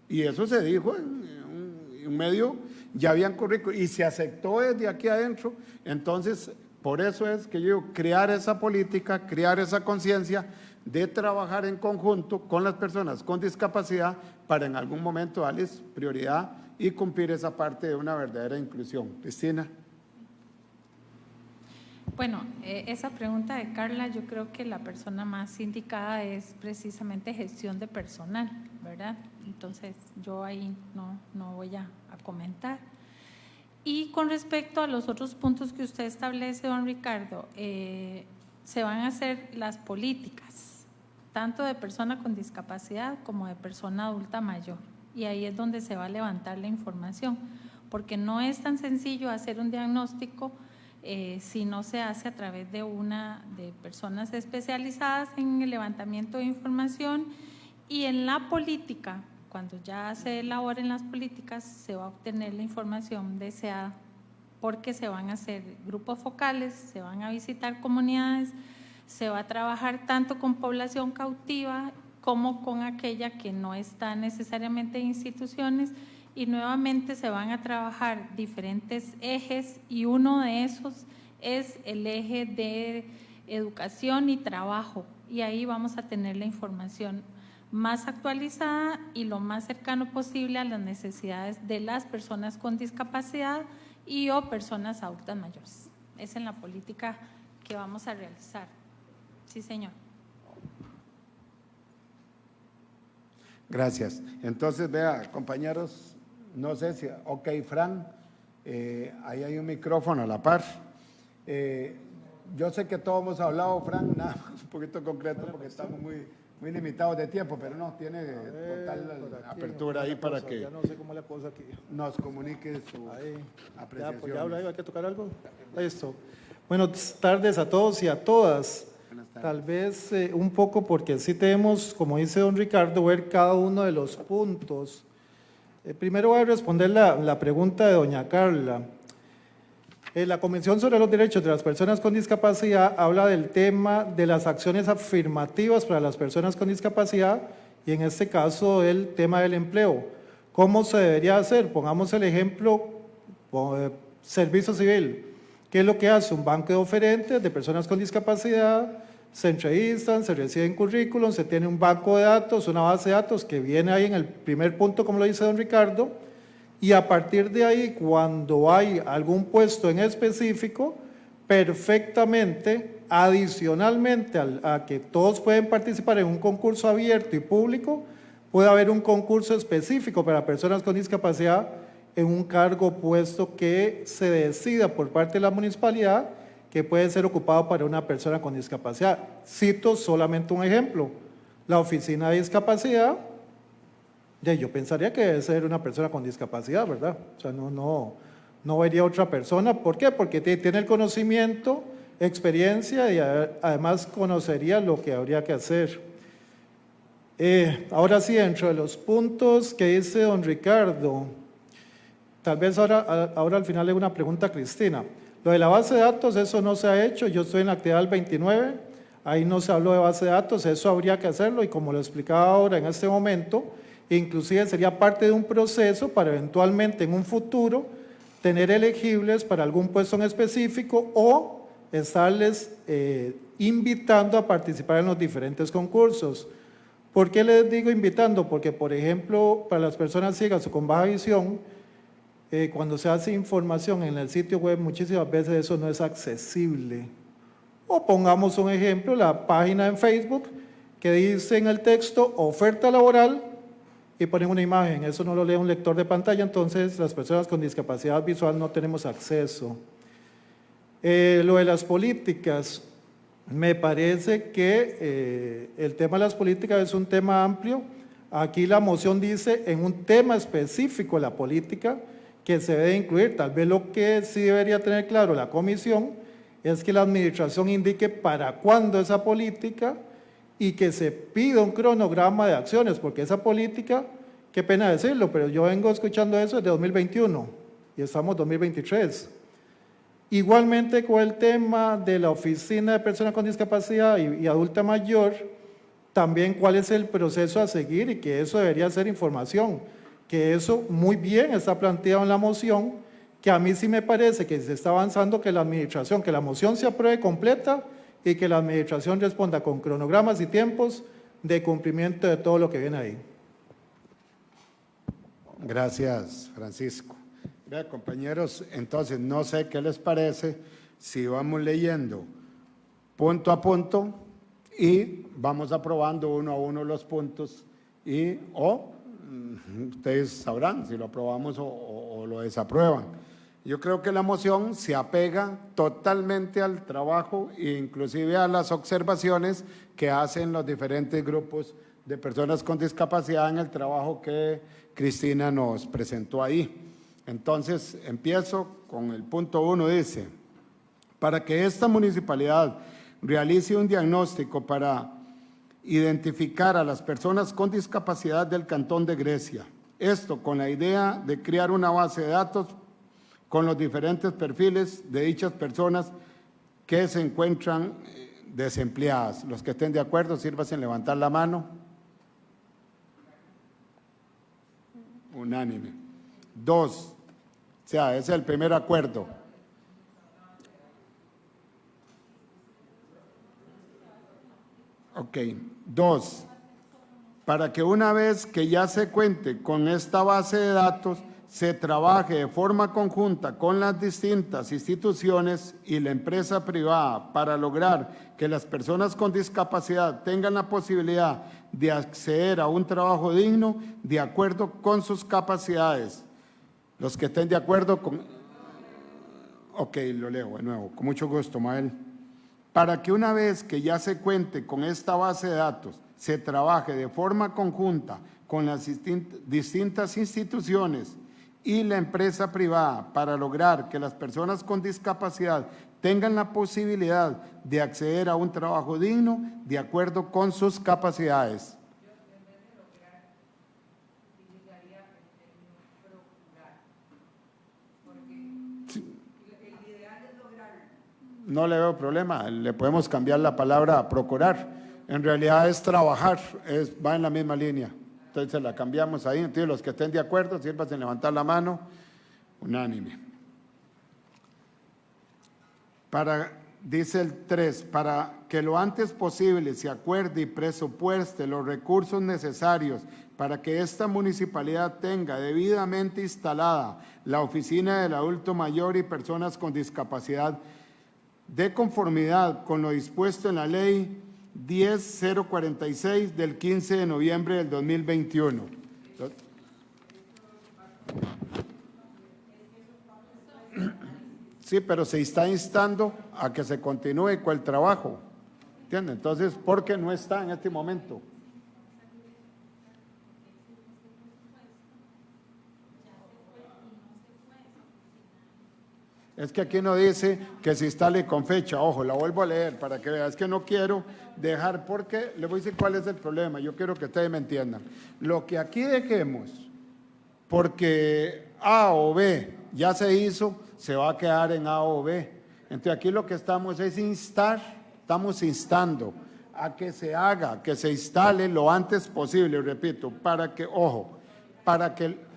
Y eso se dijo en un medio, ya habían currículos y se aceptó desde aquí adentro. Entonces, por eso es que yo digo, crear esa política, crear esa conciencia de trabajar en conjunto con las personas con discapacidad para en algún momento darles prioridad y cumplir esa parte de una verdadera inclusión. Cristina. Bueno, esa pregunta de Carla, yo creo que la persona más indicada es precisamente gestión de personal, ¿verdad? Entonces, yo ahí no voy a comentar. Y con respecto a los otros puntos que usted establece, don Ricardo, se van a hacer las políticas, tanto de persona con discapacidad como de persona adulta mayor. Y ahí es donde se va a levantar la información, porque no es tan sencillo hacer un diagnóstico si no se hace a través de personas especializadas en el levantamiento de información. Y en la política, cuando ya se elaboren las políticas, se va a obtener la información deseada, porque se van a hacer grupos focales, se van a visitar comunidades, se va a trabajar tanto con población cautiva como con aquella que no está necesariamente en instituciones, y nuevamente se van a trabajar diferentes ejes, y uno de esos es el eje de educación y trabajo, y ahí vamos a tener la información más actualizada y lo más cercano posible a las necesidades de las personas con discapacidad y o personas adultas mayores. Esa es la política que vamos a realizar. Sí, señor. Gracias. Entonces, vea, compañeros, no sé si, ok, Fran, ahí hay un micrófono a la par. Yo sé que todos hemos hablado, Fran, nada más un poquito concreto porque estamos muy limitados de tiempo, pero no, tiene total apertura ahí para que ya no sé cómo es la cosa aquí. nos comunique su apreciación. Ya habla ahí, ¿hay que tocar algo? Listo. Buenas tardes a todos y a todas. Buenas tardes. Tal vez un poco porque sí tenemos, como dice don Ricardo, ver cada uno de los puntos. Primero voy a responder la pregunta de doña Carla. La Convención sobre los Derechos de las Personas con Discapacidad habla del tema de las acciones afirmativas para las personas con discapacidad y en este caso el tema del empleo. ¿Cómo se debería hacer? Pongamos el ejemplo, servicio civil. ¿Qué es lo que hace? Un banco de oferentes de personas con discapacidad, se entrevistan, se reciben currículum, se tiene un banco de datos, una base de datos que viene ahí en el primer punto, como lo dice don Ricardo, y a partir de ahí, cuando hay algún puesto en específico, perfectamente, adicionalmente a que todos pueden participar en un concurso abierto y público, puede haber un concurso específico para personas con discapacidad en un cargo puesto que se decida por parte de la municipalidad que puede ser ocupado para una persona con discapacidad. Cito solamente un ejemplo, la oficina de discapacidad. Yo pensaría que debe ser una persona con discapacidad, ¿verdad? O sea, no vería otra persona. ¿Por qué? Porque tiene el conocimiento, experiencia y además conocería lo que habría que hacer. Ahora sí, dentro de los puntos que dice don Ricardo, tal vez ahora al final le hago una pregunta a Cristina. Lo de la base de datos, eso no se ha hecho. Yo estoy en la actividad del 29, ahí no se habló de base de datos, eso habría que hacerlo y como lo explicaba ahora en este momento, inclusive sería parte de un proceso para eventualmente en un futuro tener elegibles para algún puesto en específico o estarles invitando a participar en los diferentes concursos. ¿Por qué les digo invitando? Porque, por ejemplo, para las personas ciegas o con baja visión, cuando se hace información en el sitio web, muchísimas veces eso no es accesible. O pongamos un ejemplo, la página en Facebook que dice en el texto oferta laboral y ponen una imagen, eso no lo lee un lector de pantalla, entonces las personas con discapacidad visual no tenemos acceso. Lo de las políticas, me parece que el tema de las políticas es un tema amplio. Aquí la moción dice en un tema específico de la política que se debe incluir. Tal vez lo que sí debería tener claro la comisión es que la administración indique para cuándo esa política y que se pida un cronograma de acciones, porque esa política, qué pena decirlo, pero yo vengo escuchando eso desde 2021 y estamos en 2023. Igualmente con el tema de la oficina de personas con discapacidad y adulta mayor, también cuál es el proceso a seguir y que eso debería ser información, que eso muy bien está planteado en la moción, que a mí sí me parece que se está avanzando que la moción se apruebe completa y que la administración responda con cronogramas y tiempos de cumplimiento de todo lo que viene ahí. Gracias, Francisco. Vea, compañeros, entonces no sé qué les parece si vamos leyendo punto a punto y vamos aprobando uno a uno los puntos y ustedes sabrán si lo aprobamos o lo desaprueban. Yo creo que la moción se apega totalmente al trabajo e inclusive a las observaciones que hacen los diferentes grupos de personas con discapacidad en el trabajo que Cristina nos presentó ahí. Entonces, empiezo con el punto 1, dice, para que esta municipalidad realice un diagnóstico para identificar a las personas con discapacidad del Cantón de Grecia. Esto con la idea de crear una base de datos con los diferentes perfiles de dichas personas que se encuentran desempleadas. Los que estén de acuerdo, sírvanse en levantar la mano. Unánime. 2, o sea, ese es el primer acuerdo. Ok. 2, para que una vez que ya se cuente con esta base de datos, se trabaje de forma conjunta con las distintas instituciones y la empresa privada para lograr que las personas con discapacidad tengan la posibilidad de acceder a un trabajo digno de acuerdo con sus capacidades. Los que estén de acuerdo con... Ok, lo leo de nuevo, con mucho gusto, Mael. Para que una vez que ya se cuente con esta base de datos, se trabaje de forma conjunta con las distintas instituciones y la empresa privada para lograr que las personas con discapacidad tengan la posibilidad de acceder a un trabajo digno de acuerdo con sus capacidades. No le veo problema, le podemos cambiar la palabra a procurar. En realidad es trabajar, va en la misma línea. Entonces la cambiamos ahí. Entonces los que estén de acuerdo, sírvanse en levantar la mano. Unánime. Dice el 3, para que lo antes posible se acuerde y presupueste los recursos necesarios para que esta municipalidad tenga debidamente instalada la oficina del adulto mayor y personas con discapacidad de conformidad con lo dispuesto en la ley 10.046 del 15 de noviembre del 2021. Sí, pero se está instando a que se continúe con el trabajo. ¿Entiende? Entonces, ¿por qué no está en este momento? Es que aquí no dice que se instale con fecha. Ojo, la vuelvo a leer para que vean. Es que no quiero dejar, porque le voy a decir cuál es el problema. Yo quiero que ustedes me entiendan. Lo que aquí dejemos, porque A o B ya se hizo, se va a quedar en A o B. Entonces aquí lo que estamos es estamos instando a que se haga, que se instale lo antes posible, repito, para que, ojo, para que...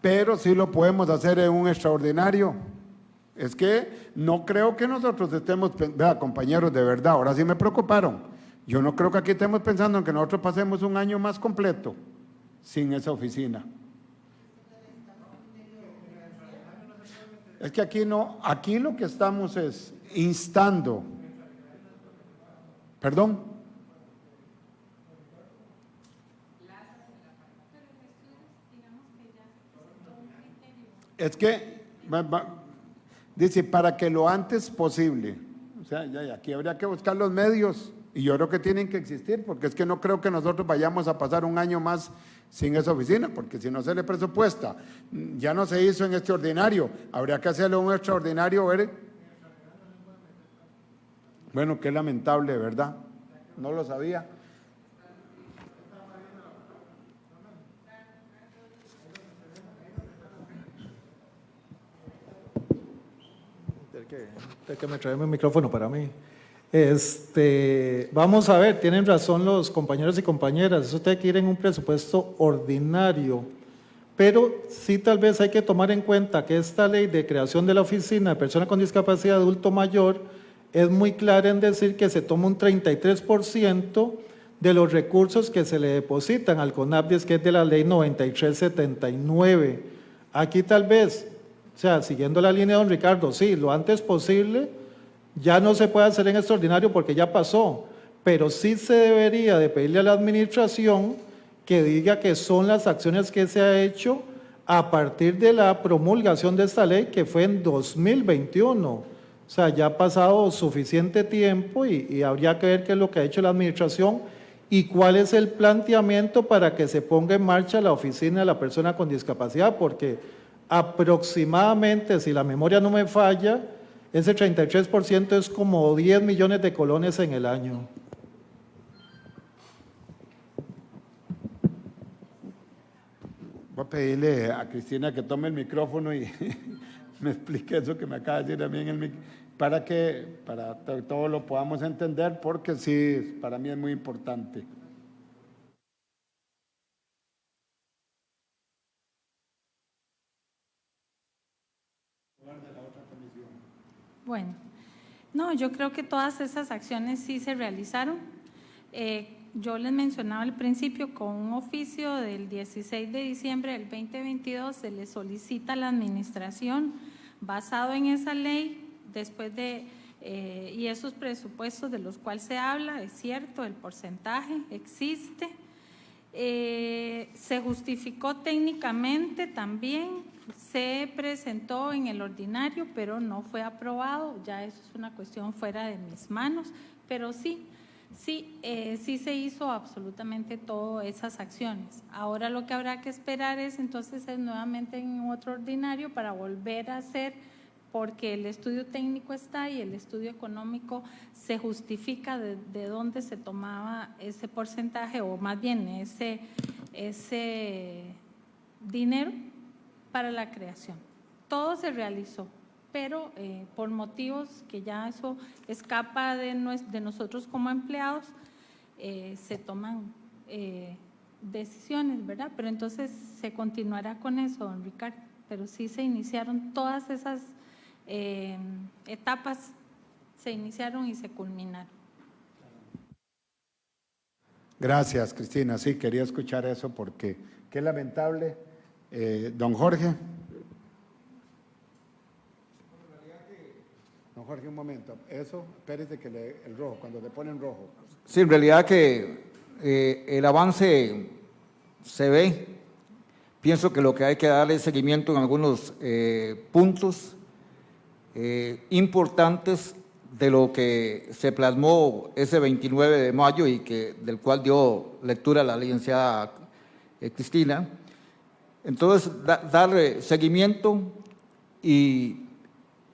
Pero sí lo podemos hacer en un extraordinario. Es que no creo que nosotros estemos, vea, compañeros, de verdad, ahora sí me preocuparon. Yo no creo que aquí estemos pensando en que nosotros pasemos un año más completo sin esa oficina. Es que aquí no, aquí lo que estamos es instando. ¿Perdón? Es que dice para que lo antes posible. O sea, ya, aquí habría que buscar los medios y yo creo que tienen que existir, porque es que no creo que nosotros vayamos a pasar un año más sin esa oficina, porque si no se le presupuesta, ya no se hizo en este ordinario, habría que hacerlo en un extraordinario, ¿ver? Bueno, qué lamentable, ¿verdad? No lo sabía. Que me trae mi micrófono para mí. Vamos a ver, tienen razón los compañeros y compañeras, eso tiene que ir en un presupuesto ordinario, pero sí tal vez hay que tomar en cuenta que esta ley de creación de la oficina de personas con discapacidad de adulto mayor es muy clara en decir que se toma un 33% de los recursos que se le depositan al CONAPDIES, que es de la ley 9379. Aquí tal vez, o sea, siguiendo la línea de don Ricardo, sí, lo antes posible, ya no se puede hacer en extraordinario porque ya pasó, pero sí se debería de pedirle a la administración que diga que son las acciones que se ha hecho a partir de la promulgación de esta ley, que fue en 2021. O sea, ya ha pasado suficiente tiempo y habría que ver qué es lo que ha hecho la administración y cuál es el planteamiento para que se ponga en marcha la oficina de la persona con discapacidad, porque aproximadamente, si la memoria no me falla, ese 33% es como 10 millones de colones en el año. Voy a pedirle a Cristina que tome el micrófono y me explique eso que me acaba de decir a mí en el micrófono, para que todos lo podamos entender, porque sí, para mí es muy importante. Bueno, no, yo creo que todas esas acciones sí se realizaron. Yo les mencionaba al principio, con un oficio del 16 de diciembre del 2022 se le solicita a la administración, basado en esa ley, después de, y esos presupuestos de los cuales se habla, es cierto, el porcentaje existe. Se justificó técnicamente también, se presentó en el ordinario, pero no fue aprobado, ya eso es una cuestión fuera de mis manos, pero sí se hizo absolutamente todas esas acciones. Ahora lo que habrá que esperar es entonces nuevamente en otro ordinario para volver a hacer, porque el estudio técnico está y el estudio económico se justifica de dónde se tomaba ese porcentaje, o más bien ese dinero para la creación. Todo se realizó, pero por motivos que ya eso escapa de nosotros como empleados, se toman decisiones, ¿verdad? Pero entonces se continuará con eso, don Ricardo, pero sí se iniciaron todas esas etapas, se iniciaron y se culminaron. Gracias, Cristina. Sí, quería escuchar eso porque qué lamentable. Don Jorge. Don Jorge, un momento. Eso, espérese que el rojo, cuando le ponen rojo. Sí, en realidad que el avance se ve. Pienso que lo que hay que darle es seguimiento en algunos puntos importantes de lo que se plasmó ese 29 de mayo y del cual dio lectura la licenciada Cristina. Entonces, darle seguimiento y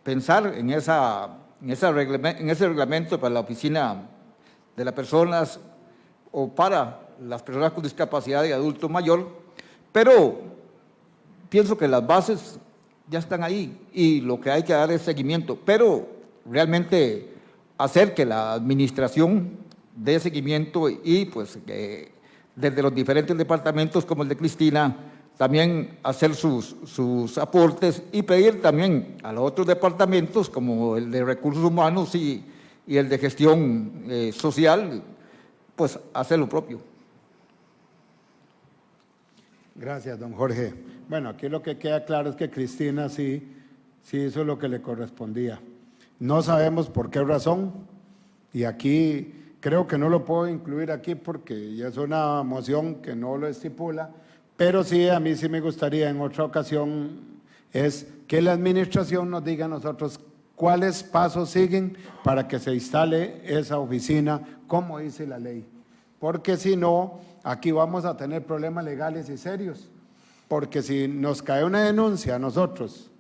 pensar en ese reglamento para la oficina de las personas o para las personas con discapacidad y adulto mayor, pero pienso que las bases ya están ahí y lo que hay que dar es seguimiento, pero realmente hacer que la administración dé seguimiento y pues desde los diferentes departamentos como el de Cristina también hacer sus aportes y pedir también a los otros departamentos como el de recursos humanos y el de gestión social, pues hacer lo propio. Gracias, don Jorge. Bueno, aquí lo que queda claro es que Cristina sí hizo lo que le correspondía. No sabemos por qué razón, y aquí creo que no lo puedo incluir aquí porque ya es una moción que no lo estipula, pero sí, a mí sí me gustaría en otra ocasión es que la administración nos diga a nosotros cuáles pasos siguen para que se instale esa oficina, como dice la ley. Porque si no, aquí vamos a tener problemas legales y serios. Porque si nos cae una denuncia a nosotros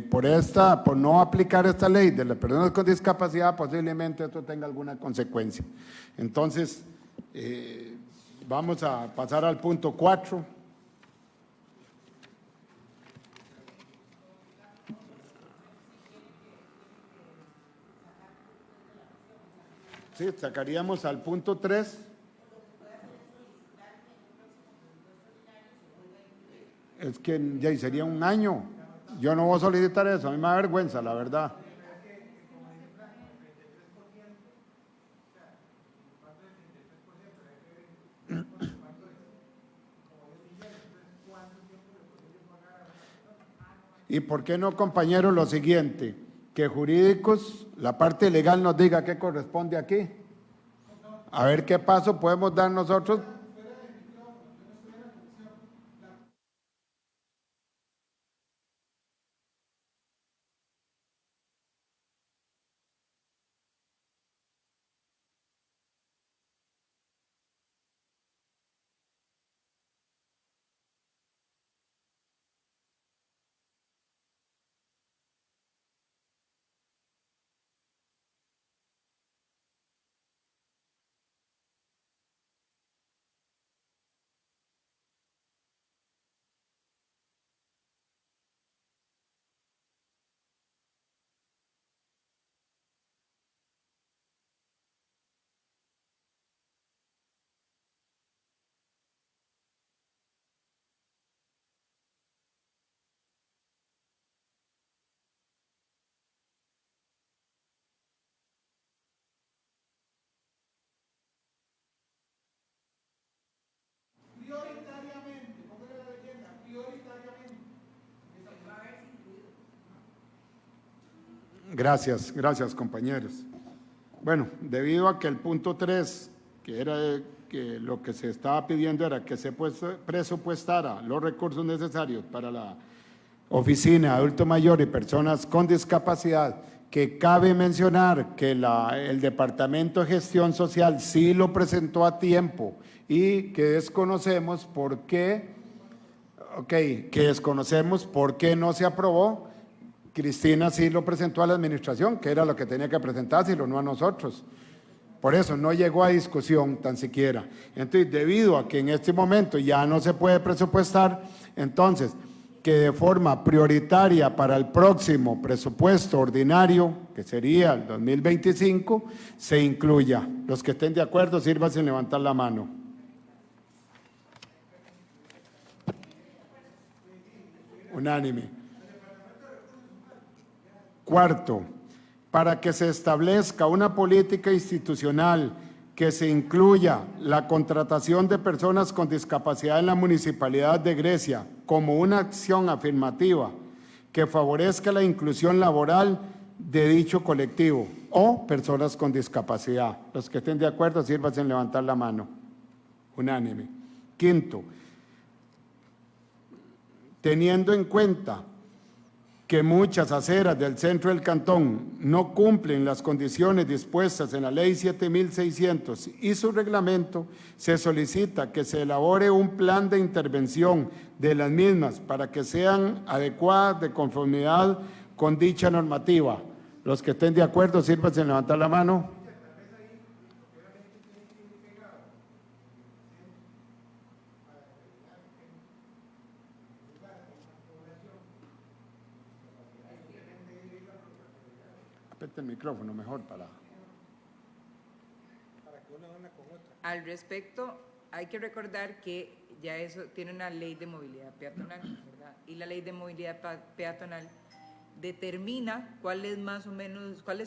por no aplicar esta ley de las personas con discapacidad, posiblemente esto tenga alguna consecuencia. Entonces, vamos a pasar al punto 4. Sí, sacaríamos al punto 3. Es que ya sería un año. Yo no voy a solicitar eso, a mí me da vergüenza, la verdad. ¿Y por qué no, compañeros, lo siguiente? Que jurídicos, la parte legal nos diga qué corresponde aquí. A ver qué paso podemos dar nosotros. Gracias, gracias compañeros. Bueno, debido a que el punto 3, que era que lo que se estaba pidiendo era que se presupuestara los recursos necesarios para la oficina de adulto mayor y personas con discapacidad, que cabe mencionar que el Departamento de Gestión Social sí lo presentó a tiempo y que desconocemos por qué, no se aprobó. Cristina sí lo presentó a la administración, que era lo que tenía que presentárselo, no a nosotros. Por eso no llegó a discusión tan siquiera. Entonces, debido a que en este momento ya no se puede presupuestar, entonces, que de forma prioritaria para el próximo presupuesto ordinario, que sería el 2025, se incluya. Los que estén de acuerdo, sírvanse en levantar la mano. Unánime. Cuarto, para que se establezca una política institucional que se incluya la contratación de personas con discapacidad en la Municipalidad de Grecia como una acción afirmativa que favorezca la inclusión laboral de dicho colectivo o personas con discapacidad. Los que estén de acuerdo, sírvanse en levantar la mano. Unánime. Quinto, teniendo en cuenta que muchas aceras del centro del cantón no cumplen las condiciones dispuestas en la Ley 7600 y su reglamento, se solicita que se elabore un plan de intervención de las mismas para que sean adecuadas de conformidad con dicha normativa. Los que estén de acuerdo, sírvanse en levantar la mano. El micrófono mejor para que una con otra. Al respecto, hay que recordar que ya eso tiene una ley de movilidad peatonal, ¿verdad? Y la ley de movilidad peatonal determina cuáles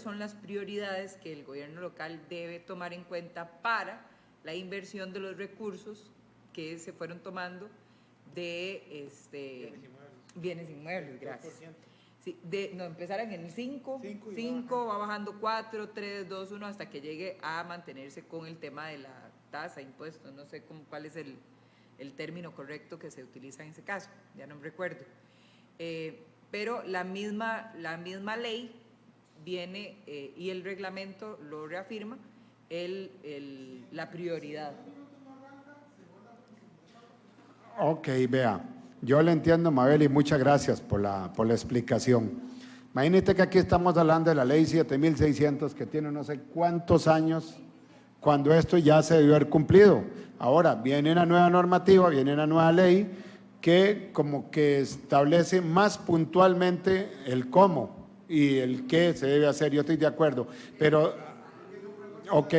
son las prioridades que el gobierno local debe tomar en cuenta para la inversión de los recursos que se fueron tomando de bienes inmuebles, gracias. Sí, empezaran en el 5, va bajando 4, 3, 2, 1, hasta que llegue a mantenerse con el tema de la tasa, impuestos, no sé cuál es el término correcto que se utiliza en ese caso, ya no me recuerdo. Pero la misma ley viene y el reglamento lo reafirma, la prioridad. Ok, vea. Yo le entiendo, Mabel, y muchas gracias por la explicación. Imagínate que aquí estamos hablando de la ley 7600, que tiene no sé cuántos años, cuando esto ya se debió haber cumplido. Ahora, viene una nueva normativa, viene una nueva ley, que como que establece más puntualmente el cómo y el qué se debe hacer. Yo estoy de acuerdo, pero, ok.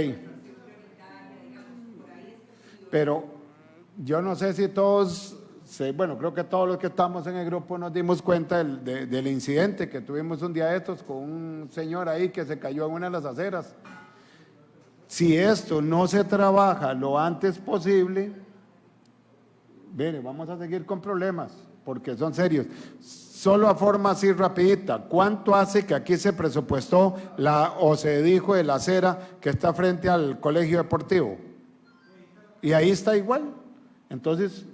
Pero yo no sé si todos... Sí, bueno, creo que todos los que estamos en el grupo nos dimos cuenta del incidente que tuvimos un día de estos con un señor ahí que se cayó en una de las aceras. Si esto no se trabaja lo antes posible, mire, vamos a seguir con problemas, porque son serios. Solo a forma así rapidita, ¿cuánto hace que aquí se presupuestó o se dijo de la acera que está frente al colegio deportivo? Y ahí está igual. Entonces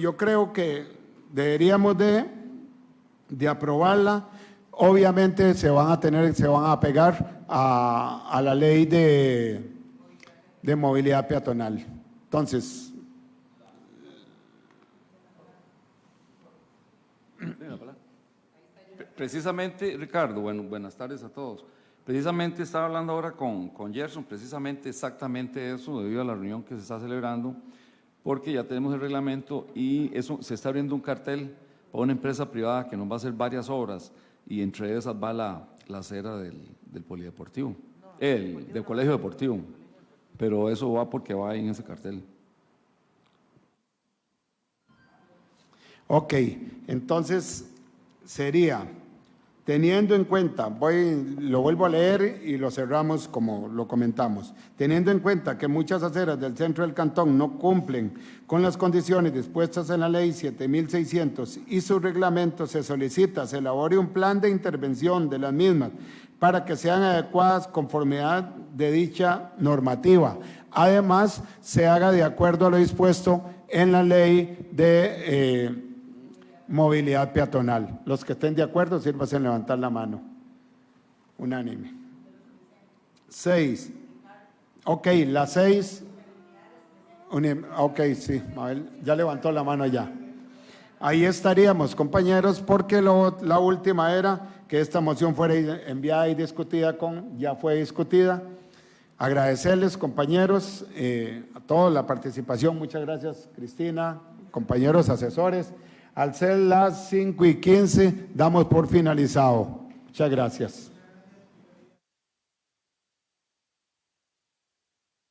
yo creo que deberíamos de aprobarla. Obviamente se van a pegar a la ley de movilidad peatonal. Entonces, precisamente, Ricardo, buenas tardes a todos. Precisamente estaba hablando ahora con Gerson, precisamente exactamente eso, debido a la reunión que se está celebrando, porque ya tenemos el reglamento y eso se está abriendo un cartel para una empresa privada que nos va a hacer varias obras y entre esas va la acera del polideportivo, del colegio deportivo, pero eso va porque va en ese cartel. Ok, entonces sería Teniendo en cuenta, lo vuelvo a leer y lo cerramos como lo comentamos. Teniendo en cuenta que muchas aceras del centro del cantón no cumplen con las condiciones dispuestas en la ley 7600 y su reglamento, se solicita se elabore un plan de intervención de las mismas para que sean adecuadas conformidad de dicha normativa. Además, se haga de acuerdo a lo dispuesto en la ley de movilidad peatonal. Los que estén de acuerdo, sírvanse en levantar la mano. Unánime. 6. Ok, la 6. Ok, sí, Mabel, ya levantó la mano ya. Ahí estaríamos, compañeros, porque la última era que esta moción fuera enviada y discutida ya fue discutida. Agradecerles, compañeros, a todos la participación. Muchas gracias, Cristina, compañeros asesores. Al ser las 5:15, damos por finalizado. Muchas gracias.